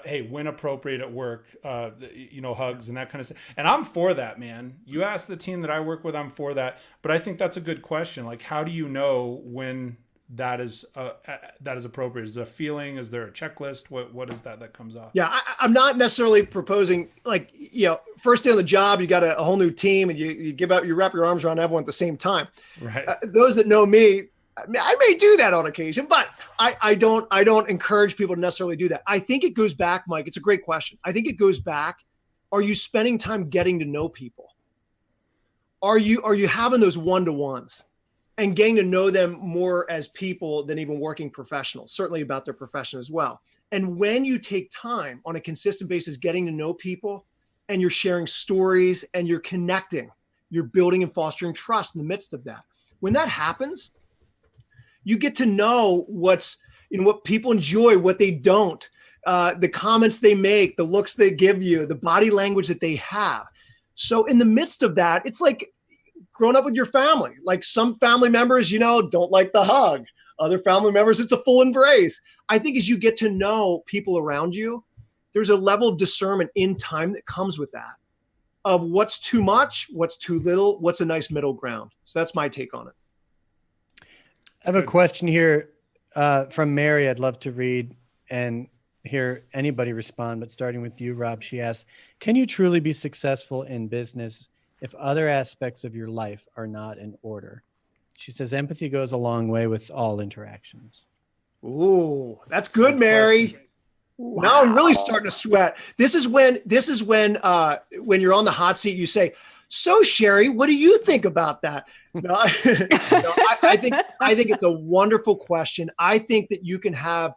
hey, when appropriate at work, hugs and that kind of stuff. And I'm for that, man. You ask the team that I work with, I'm for that. But I think that's a good question. Like, how do you know when that is appropriate? Is there a feeling? Is there a checklist? What is that comes off? Yeah, I'm not necessarily proposing first day on the job, you got a whole new team and you wrap your arms around everyone at the same time. Right. Those that know me, I may do that on occasion, but I don't encourage people to necessarily do that. I think it goes back, Mike. It's a great question. I think it goes back. Are you spending time getting to know people? Are you having those one-to-ones and getting to know them more as people than even working professionals, certainly about their profession as well. And when you take time on a consistent basis, getting to know people and you're sharing stories and you're connecting, you're building and fostering trust in the midst of that. When that happens, you get to know what people enjoy, what they don't, the comments they make, the looks they give you, the body language that they have. So in the midst of that, it's like growing up with your family. Like some family members, don't like the hug. Other family members, it's a full embrace. I think as you get to know people around you, there's a level of discernment in time that comes with that, of what's too much, what's too little, what's a nice middle ground. So that's my take on it. I have a question here from Mary I'd love to read and hear anybody respond, but starting with you, Rob, she asks, can you truly be successful in business if other aspects of your life are not in order? She says empathy goes a long way with all interactions. Ooh, that's good, Mary. Wow. Now I'm really starting to sweat. This is when you're on the hot seat, you say, so Sherry, what do you think about that? No, I think it's a wonderful question. I think that you can have,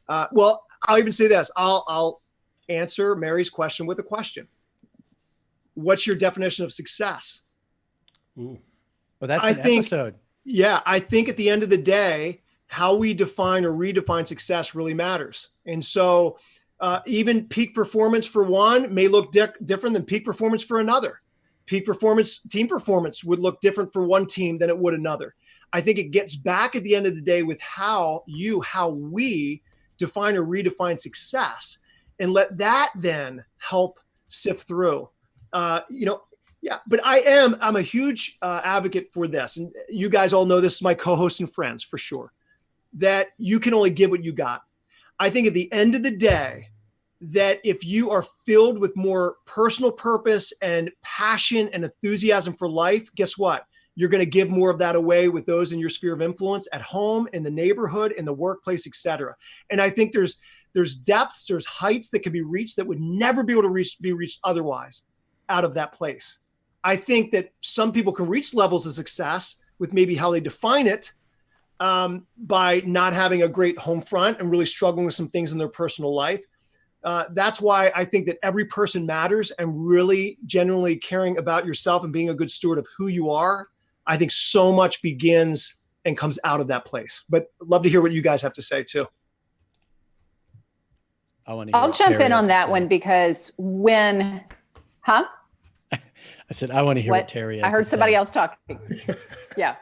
I'll even say this. I'll answer Mary's question with a question. What's your definition of success? Ooh. Well, that's an episode. Yeah, I think at the end of the day, how we define or redefine success really matters. And so even peak performance for one may look different than peak performance for another. Peak performance, team performance would look different for one team than it would another. I think it gets back at the end of the day with how we define or redefine success, and let that then help sift through. But I'm a huge advocate for this. And you guys all know this, is my co-hosts and friends for sure, that you can only give what you got. I think at the end of the day, that if you are filled with more personal purpose and passion and enthusiasm for life, guess what? You're going to give more of that away with those in your sphere of influence at home, in the neighborhood, in the workplace, etc. And I think there's depths, there's heights that can be reached that would never be able to be reached otherwise out of that place. I think that some people can reach levels of success with maybe how they define it by not having a great home front and really struggling with some things in their personal life. That's why I think that every person matters, and really genuinely caring about yourself and being a good steward of who you are. I think so much begins and comes out of that place. But I'd love to hear what you guys have to say too. I'll jump in on that one because I said, I want to hear what Terry has to say. I heard somebody else talking. Yeah.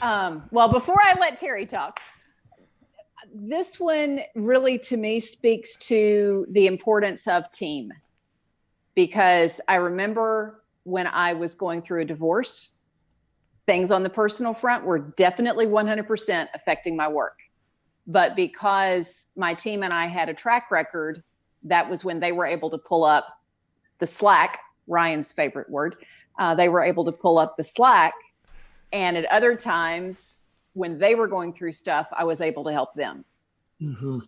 Well, before I let Terry talk, this one really to me speaks to the importance of team, because I remember when I was going through a divorce, things on the personal front were definitely 100% affecting my work. But because my team and I had a track record, that was when they were able to pull up the slack, Ryan's favorite word. They were able to pull up the slack. And at other times when they were going through stuff, I was able to help them. Mm-hmm.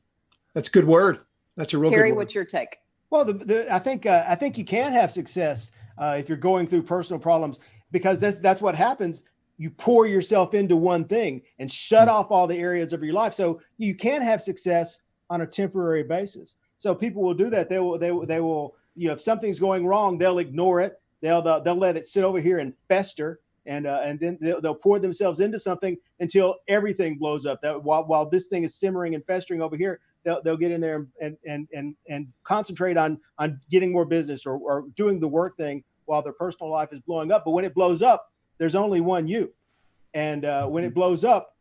That's a good word. That's a real Terry, good word. what's your take? Well, I think you can have success if you're going through personal problems, because that's what happens. You pour yourself into one thing and shut off all the areas of your life. So you can have success on a temporary basis. So people will do that. They will, if something's going wrong, they'll ignore it. They'll let it sit over here and fester. And then they'll pour themselves into something until everything blows up. That while this thing is simmering and festering over here, they'll get in there and concentrate on getting more business or doing the work thing while their personal life is blowing up. But when it blows up, there's only one you. And when it blows up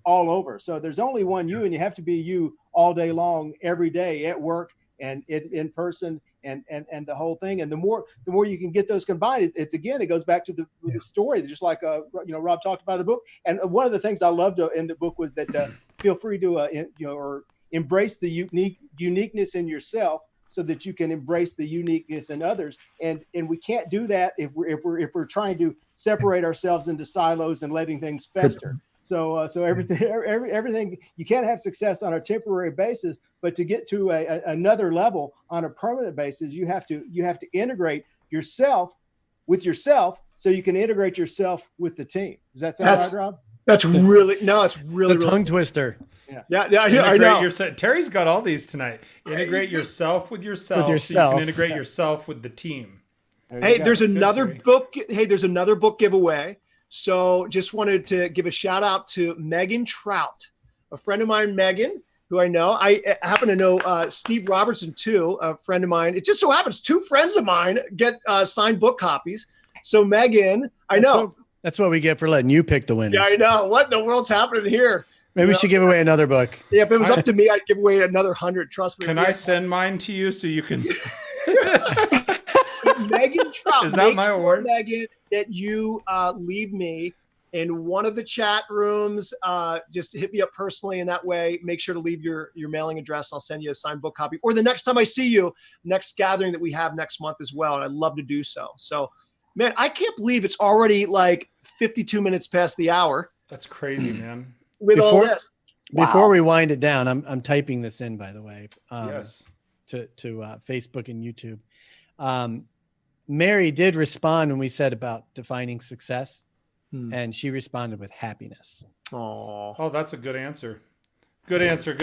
all over. So there's only one you, and you have to be you all day long, every day, at work, and in person and the whole thing. And the more you can get those combined, it's again, it goes back to the story, just like Rob talked about in the book. And one of the things I loved in the book was that feel free to or embrace the uniqueness in yourself, so that you can embrace the uniqueness in others. And we can't do that if we're trying to separate ourselves into silos and letting things fester. So everything, you can't have success on a temporary basis, but to get to another level on a permanent basis, you have to integrate yourself with yourself, so you can integrate yourself with the team. Does that sound right, Rob? It's really the tongue twister. I know. Terry's got all these tonight. Integrate yourself with yourself. So you can integrate yourself with the team. There's another book. There's another book giveaway. So just wanted to give a shout out to Megan Trout, a friend of mine, Megan, who I know. I happen to know Steve Robertson too, a friend of mine. It just so happens 2 friends of mine get signed book copies. So Megan, I know. That's what we get for letting you pick the winners. Yeah, I know. What in the world's happening here? Maybe we should give away another book. Yeah, if it was up to me, I'd give away another 100. Trust me. Can I send mine to you so you can? Megan Trout. Is that my award? Megan, that you leave me in one of the chat rooms. Just hit me up personally in that way. Make sure to leave your mailing address. I'll send you a signed book copy. Or the next time I see you, next gathering that we have next month as well. And I'd love to do so. So, man, I can't believe it's already like 52 minutes past the hour. That's crazy, man. All this. Before we wind it down, I'm typing this in, by the way. Yes. To Facebook and YouTube. Mary did respond when we said about defining success, and she responded with happiness. Oh, that's a good answer. Good answer.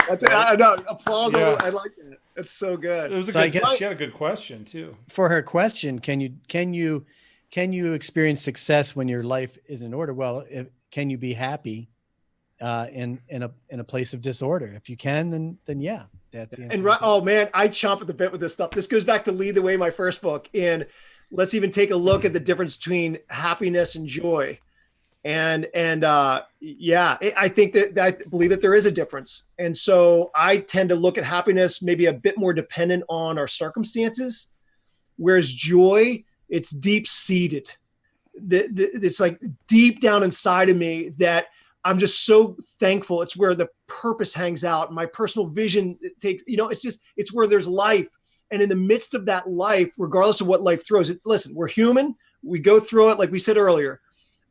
That's it. I know. Applause. Yeah. I like that. It's so good. It was she had a good question too. For her question, can you experience success when your life is in order? Well, can you be happy in a place of disorder? If you can, then yeah, that's the answer. And oh man, I chomp at the bit with this stuff. This goes back to Lead the Way, my first book. And let's even take a look at the difference between happiness and joy. I think that I believe that there is a difference. And so I tend to look at happiness maybe a bit more dependent on our circumstances, whereas joy, it's deep seated. It's like deep down inside of me that I'm just so thankful. It's where the purpose hangs out. My personal vision takes, it's where there's life. And in the midst of that life, regardless of what life throws, listen, we're human. We go through it, like we said earlier,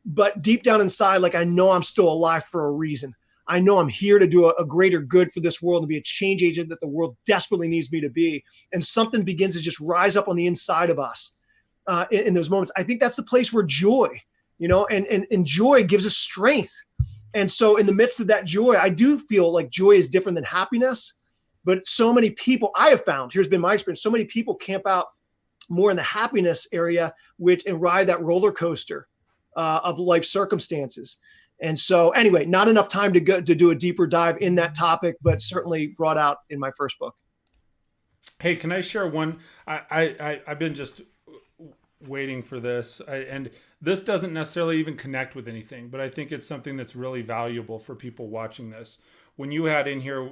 but deep down inside, like I know I'm still alive for a reason. I know I'm here to do a greater good for this world and be a change agent that the world desperately needs me to be. And something begins to just rise up on the inside of us in those moments. I think that's the place where joy, and joy gives us strength. And so in the midst of that joy, I do feel like joy is different than happiness. But so many people I have found, here's been my experience, so many people camp out more in the happiness area, and ride that roller coaster of life circumstances. And so anyway, not enough time to do a deeper dive in that topic, but certainly brought out in my first book. Hey, can I share one? I've been just waiting for this, and this doesn't necessarily even connect with anything, but I think it's something that's really valuable for people watching this. When you had in here,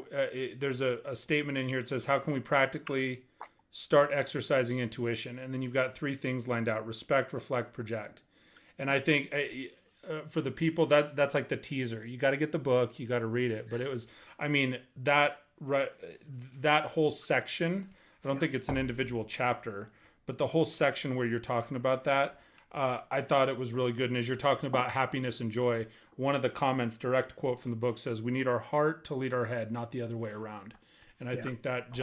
there's a statement in here. It says, how can we practically start exercising intuition? And then you've got 3 things lined out: respect, reflect, project. And I think for the people that's like the teaser. You got to get the book, you got to read it. But it was, that whole section, I don't think it's an individual chapter, but the whole section where you're talking about that, I thought it was really good. And as you're talking about happiness and joy, one of the comments, direct quote from the book, says, we need our heart to lead our head, not the other way around. And I think that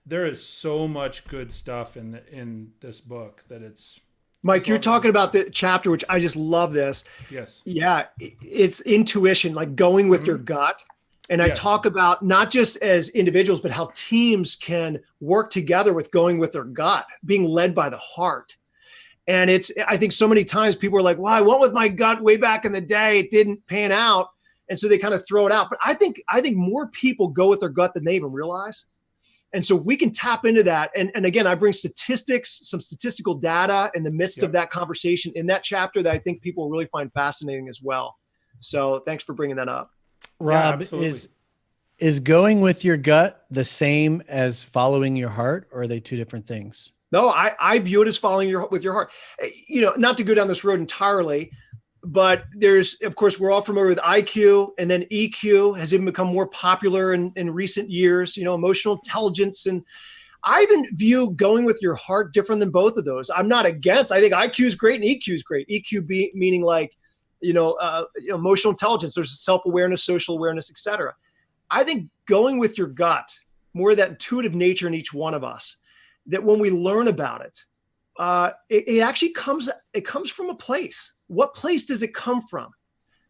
there is so much good stuff in this book that it's... Mike, you're talking about the chapter, which I just love this. Yes. Yeah. It's intuition, like going with your gut. And I talk about not just as individuals, but how teams can work together with going with their gut, being led by the heart. And I think so many times people are like, well, I went with my gut way back in the day. It didn't pan out. And so they kind of throw it out. But I think more people go with their gut than they even realize. And so we can tap into that. And again, I bring statistics, some statistical data in the midst of that conversation in that chapter that I think people will really find fascinating as well. So thanks for bringing that up. Rob, Is going with your gut the same as following your heart, or are they two different things? No, I view it as following with your heart. Not to go down this road entirely, but there's, of course, we're all familiar with IQ, and then EQ has even become more popular in recent years, emotional intelligence. And I even view going with your heart different than both of those. I'm not against, I think IQ is great and EQ is great. EQ meaning like, emotional intelligence, there's self-awareness, social awareness, etc. I think going with your gut, more of that intuitive nature in each one of us, that when we learn about it, it actually comes from a place. What place does it come from?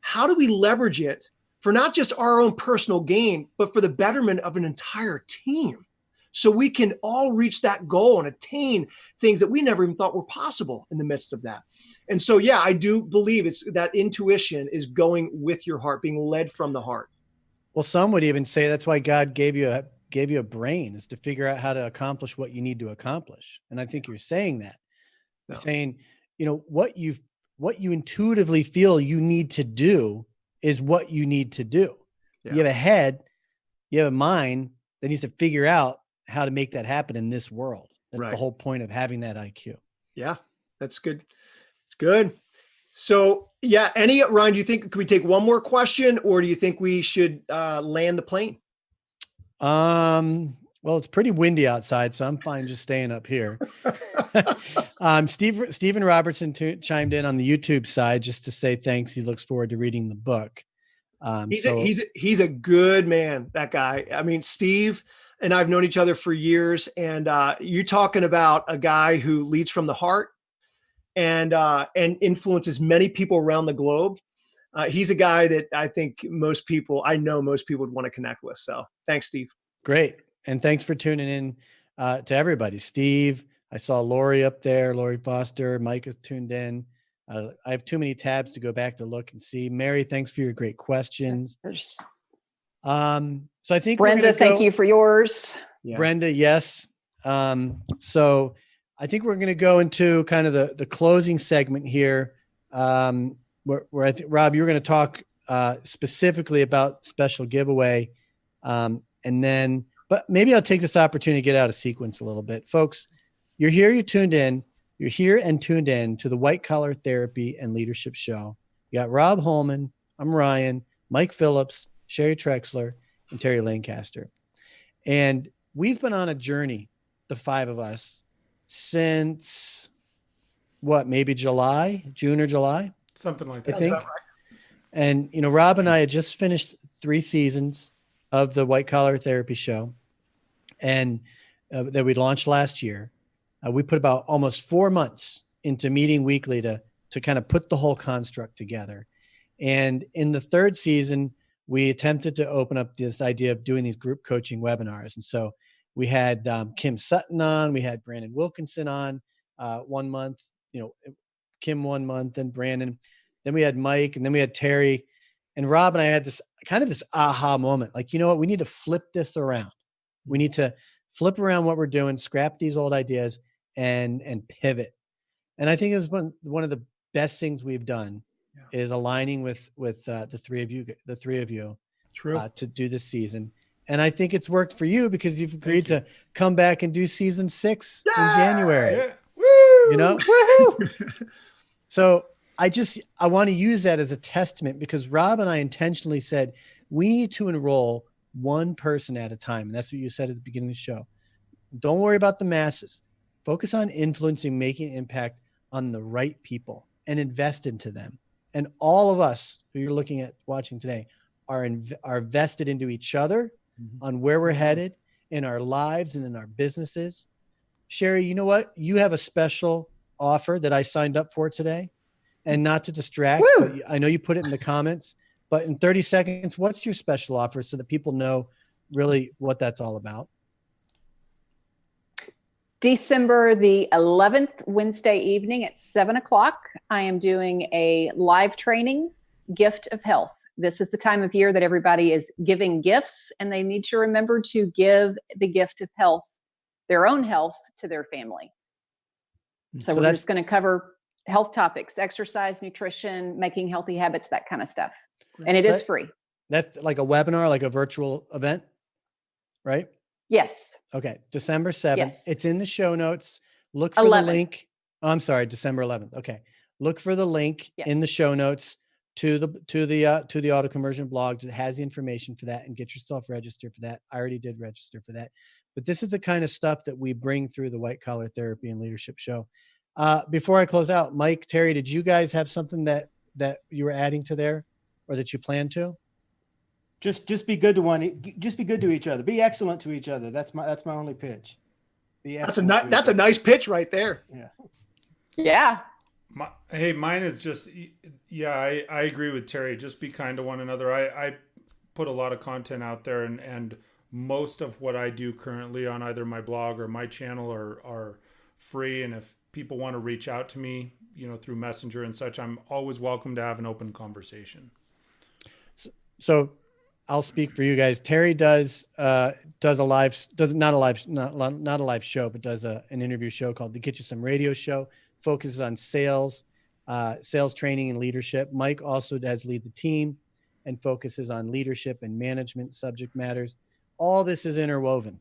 How do we leverage it for not just our own personal gain, but for the betterment of an entire team? So we can all reach that goal and attain things that we never even thought were possible in the midst of that. And so, yeah, I do believe it's that intuition is going with your heart, being led from the heart. Well, some would even say that's why God gave you a brain, is to figure out how to accomplish what you need to accomplish. And I think you're saying that. You're saying, what you intuitively feel you need to do is what you need to do. Yeah. You have a head, you have a mind that needs to figure out how to make that happen in this world. That's right. The whole point of having that IQ. Yeah, that's good. It's good. So yeah, Ryan, do you think, could we take one more question, or do you think we should land the plane? Well, it's pretty windy outside, so I'm fine just staying up here. Stephen Robertson chimed in on the YouTube side just to say thanks. He looks forward to reading the book. He's a good man, that guy. I mean, Steve and I've known each other for years, and you're talking about a guy who leads from the heart and influences many people around the globe. He's a guy that I know most people would want to connect with. So thanks, Steve. Great. And thanks for tuning in to everybody. Steve, I saw Lori up there, Lori Foster, Mike is tuned in. I have too many tabs to go back to look and see. Mary, thanks for your great questions. So I think Brenda, thank you for yours. Yeah. Brenda, yes. So I think we're going to go into kind of the closing segment here, where I think, Rob, you were going to talk specifically about special giveaway. But maybe I'll take this opportunity to get out of sequence a little bit. Folks, you're here and tuned in to the White Collar Therapy and Leadership Show. You got Rob Holman, I'm Ryan, Mike Phillips, Sherry Trexler, and Terry Lancaster. And we've been on a journey, the five of us, since maybe June or July? Something like that. I think. Right. And, Rob and I had just finished 3 seasons of the White Collar Therapy Show, and that we launched last year. We put about almost 4 months into meeting weekly to kind of put the whole construct together. And in the 3rd season, we attempted to open up this idea of doing these group coaching webinars. And so we had Kim Sutton on, we had Brandon Wilkinson on 1 month, Kim 1 month, and Brandon. Then we had Mike, and then we had Terry. And Rob and I had this aha moment. Like, you know what? We need to flip this around. We need to flip around what we're doing, scrap these old ideas, and pivot. And I think it was one of the best things we've done is aligning with the three of you to do this season. And I think it's worked for you because you've agreed to come back and do season 6 in January. Yeah. Woo! Woohoo! So I want to use that as a testament, because Rob and I intentionally said we need to enroll one person at a time. And that's what you said at the beginning of the show. Don't worry about the masses. Focus on influencing, making impact on the right people, and invest into them. And all of us who you're looking at watching today are vested into each other on where we're headed in our lives and in our businesses. Sherry, you know what? You have a special offer that I signed up for today. And not to distract, but I know you put it in the comments, but in 30 seconds, what's your special offer so that people know really what that's all about? December the 11th, Wednesday evening at 7:00, I am doing a live training, Gift of Health. This is the time of year that everybody is giving gifts, and they need to remember to give the gift of health, their own health, to their family. So we're just going to cover health topics, exercise, nutrition, making healthy habits, that kind of stuff. And it is free. That's like a webinar, like a virtual event, right? Yes. Okay. December 7th. Yes. It's in the show notes. Look for 11th. the link. Oh, I'm sorry, December 11th. Okay. Look for the link Yes. in the show notes to the auto conversion blog that has the information for that, and get yourself registered for that. I already did register for that. But this is the kind of stuff that we bring through the White Collar Therapy and Leadership Show. Before I close out, Mike, Terry, did you guys have something that you were adding to there, or that you plan to? Just be good to one. Just be good to each other. Be excellent to each other. That's my only pitch. Be That's excellent. a nice pitch right there. Yeah. Yeah. Mine is just, yeah, I agree with Terry. Just be kind to one another. I put a lot of content out there, and most of what I do currently on either my blog or my channel are free. And if people want to reach out to me, through Messenger and such, I'm always welcome to have an open conversation. So I'll speak for you guys. Terry does not a live show, but does an interview show called the Get You Some Radio Show. Focuses on sales training and leadership. Mike also does lead the team and focuses on leadership and management subject matters. All this is interwoven.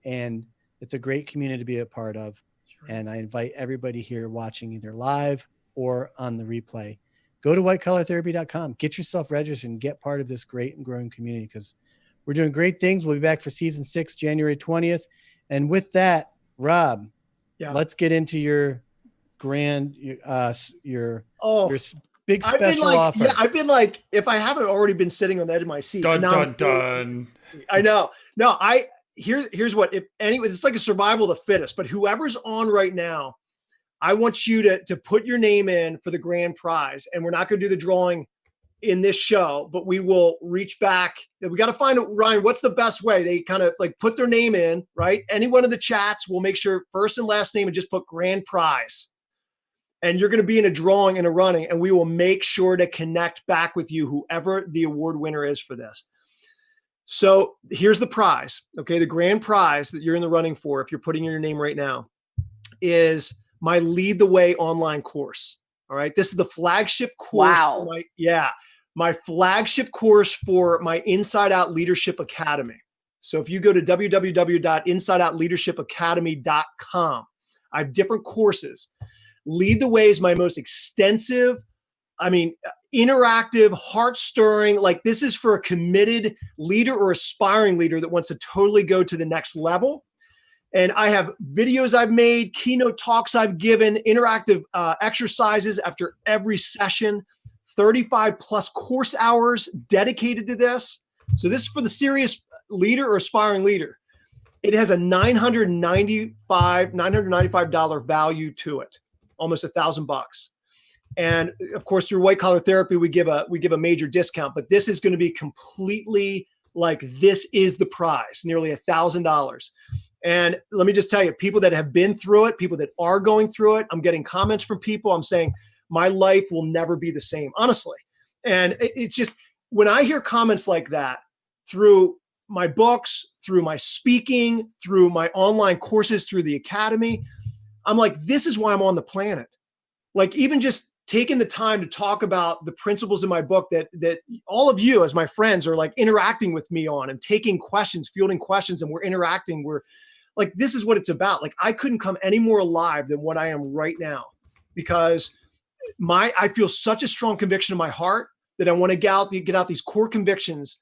And it's a great community to be a part of. And I invite everybody here watching either live or on the replay, go to whitecollartherapy.com, get yourself registered and get part of this great and growing community, because we're doing great things. We'll be back for season 6, January 20th. And with that, Rob, let's get into your big special offer. Yeah, I've been like, if I haven't already been sitting on the edge of my seat. Dun. I know. No, here's what, if anyway, it's like a survival of the fittest, but whoever's on right now, I want you to put your name in for the grand prize. And we're not going to do the drawing in this show, but we will reach back. We got to find out, Ryan, what's the best way? They kind of like put their name in, right? Any one of the chats, we'll make sure first and last name and just put grand prize. And you're going to be in a drawing and a running, and we will make sure to connect back with you, whoever the award winner is for this. So here's the prize. Okay. The grand prize that you're in the running for, if you're putting in your name right now, is my Lead the Way online course. All right. This is the flagship course. Wow. My flagship course for my Inside Out Leadership Academy. So if you go to www.insideoutleadershipacademy.com, I have different courses. Lead the Way is my most extensive, interactive, heart-stirring. Like, this is for a committed leader or aspiring leader that wants to totally go to the next level. And I have videos I've made, keynote talks I've given, interactive exercises after every session, 35 plus course hours dedicated to this. So this is for the serious leader or aspiring leader. It has a $995 value to it, almost $1,000. And of course, through White Collar Therapy, we give a major discount, but this is going to be completely like, this is the prize, nearly $1,000. And let me just tell you, people that have been through it, people that are going through it, I'm getting comments from people. I'm saying my life will never be the same, honestly. And it's just, when I hear comments like that through my books, through my speaking, through my online courses, through the academy, I'm like, this is why I'm on the planet. Like, even just taking the time to talk about the principles in my book that all of you as my friends are like interacting with me on, and taking questions, fielding questions, and we're interacting. We're like, this is what it's about. Like, I couldn't come any more alive than what I am right now, because I feel such a strong conviction in my heart that I want to get out these core convictions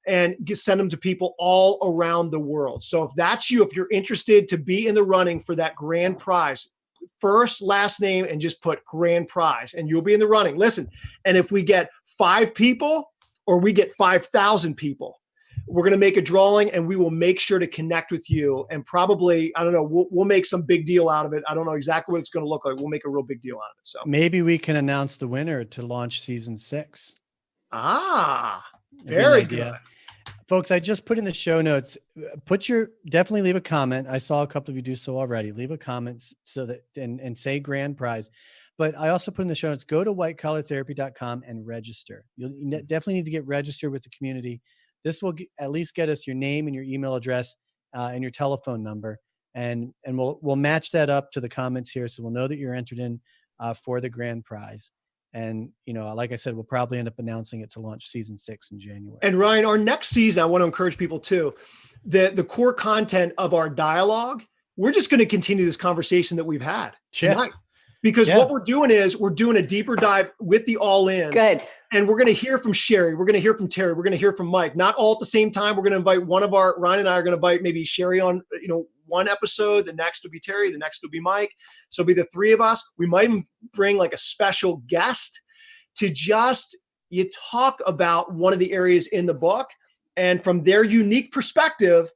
and send them to people all around the world. So if that's you, if you're interested to be in the running for that grand prize, first, last name, and just put grand prize, and you'll be in the running. Listen, and if we get 5 people or we get 5,000 people, we're going to make a drawing, and we will make sure to connect with you. And probably, I don't know, we'll make some big deal out of it. I don't know exactly what it's going to look like. We'll make a real big deal out of it. So maybe we can announce the winner to launch season 6. Very good. Folks, I just put in the show notes, definitely leave a comment. I saw a couple of you do so already. Leave a comment so that, and say grand prize. But I also put in the show notes, go to whitecollartherapy.com and register. You definitely need to get registered with the community. This will at least get us your name and your email address and your telephone number. And we'll match that up to the comments here. So we'll know that you're entered in for the grand prize. And, like I said, we'll probably end up announcing it to launch season 6 in January. And Ryan, our next season, I want to encourage people too, the core content of our dialogue, we're just going to continue this conversation that we've had tonight. Because what we're doing is we're doing a deeper dive with the All In. Good. And we're going to hear from Sherry. We're going to hear from Terry. We're going to hear from Mike. Not all at the same time. We're going to invite Ryan and I are going to invite maybe Sherry on, one episode. The next will be Terry. The next will be Mike. So it'll be the three of us. We might even bring like a special guest to you talk about one of the areas in the book. And from their unique perspective,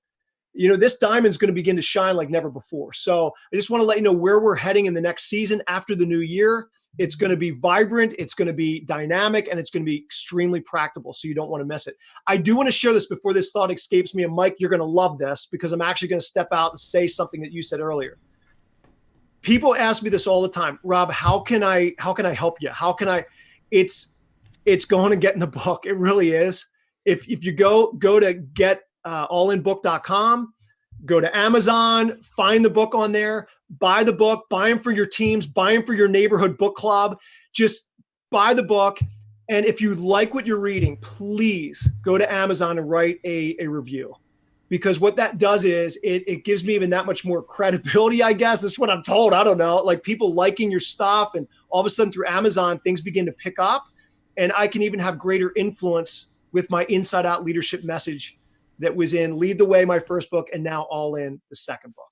this diamond's going to begin to shine like never before. So I just want to let you know where we're heading in the next season after the new year. It's going to be vibrant. It's going to be dynamic, and it's going to be extremely practical. So you don't want to miss it. I do want to share this before this thought escapes me. And Mike, you're going to love this because I'm actually going to step out and say something that you said earlier. People ask me this all the time. Rob, how can I help you? How can I, it's going to get in the book. It really is. If you go to get allinbook.com, go to Amazon, find the book on there, buy the book, buy them for your teams, buy them for your neighborhood book club. Just buy the book. And if you like what you're reading, please go to Amazon and write a review. Because what that does is it gives me even that much more credibility, I guess. This is what I'm told. I don't know. Like people liking your stuff, and all of a sudden through Amazon, things begin to pick up. And I can even have greater influence with my inside out leadership message that was in Lead the Way, my first book, and now All In, the second book.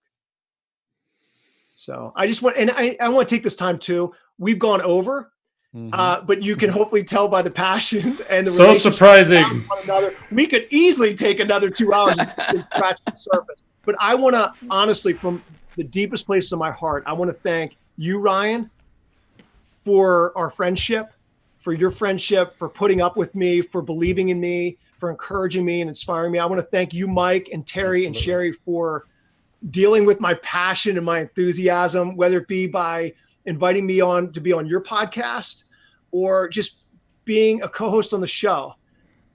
So I just want, and I want to take this time too. We've gone over, but you can hopefully tell by the passion and the so surprising. One another. We could easily take another 2 hours and scratch the surface. But I want to honestly, from the deepest place of my heart, I want to thank you, Ryan, for our friendship, for your friendship, for putting up with me, for believing in me, for encouraging me and inspiring me. I want to thank you, Mike and Terry and Sherry, for dealing with my passion and my enthusiasm, whether it be by inviting me on to be on your podcast or just being a co-host on the show.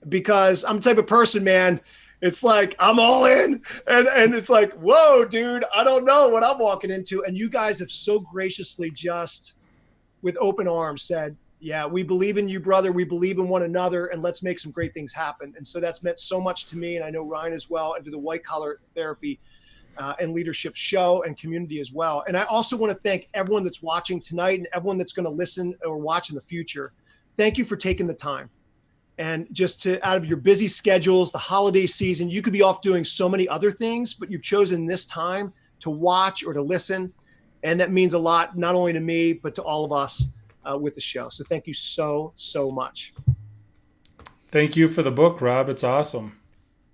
Because I'm the type of person, man, it's like I'm all in and it's like, whoa, dude, I don't know what I'm walking into. And you guys have so graciously just with open arms said, yeah, we believe in you, brother. We believe in one another, and let's make some great things happen. And so that's meant so much to me, and I know Ryan as well, and to the White Collar Therapy and Leadership show and community as well. And I also want to thank everyone that's watching tonight and everyone that's going to listen or watch in the future. Thank you for taking the time. And just out of your busy schedules, the holiday season, you could be off doing so many other things, but you've chosen this time to watch or to listen. And that means a lot, not only to me, but to all of us. With the show. So thank you so much. Thank you for the book, Rob. It's awesome.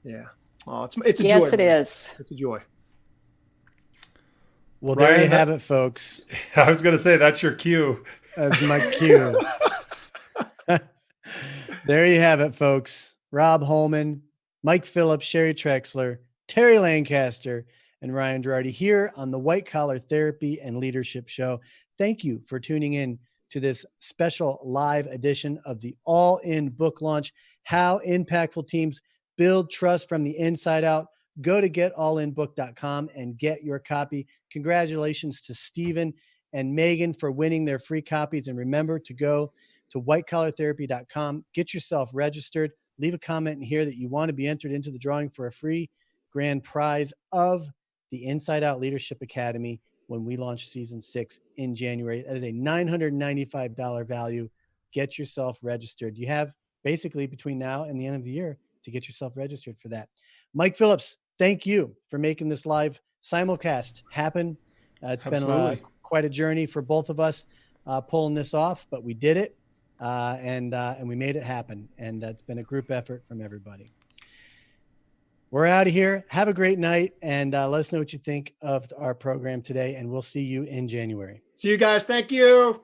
Yeah. Oh, it's a joy. Yes, it is. It's a joy. Well, there Ryan, you have it, folks. I was going to say, that's your cue. That's my cue. There you have it, folks. Rob Holman, Mike Phillips, Sherry Trexler, Terry Lancaster, and Ryan Girardi here on the White Collar Therapy and Leadership Show. Thank you for tuning in to this special live edition of the All In book launch, How Impactful Teams Build Trust from the Inside Out. Go to getallinbook.com and get your copy. Congratulations to Stephen and Megan for winning their free copies. And remember to go to whitecollartherapy.com, get yourself registered, leave a comment in here that you want to be entered into the drawing for a free grand prize of the Inside Out Leadership Academy when we launch season 6 in January. That is a $995 value. Get yourself registered. You have basically between now and the end of the year to get yourself registered for that. Mike Phillips, thank you for making this live simulcast happen. It's Absolutely. Been quite a journey for both of us pulling this off, but we did it and we made it happen. And it's been a group effort from everybody. We're out of here. Have a great night, and let us know what you think of our program today, and we'll see you in January. See you guys. Thank you.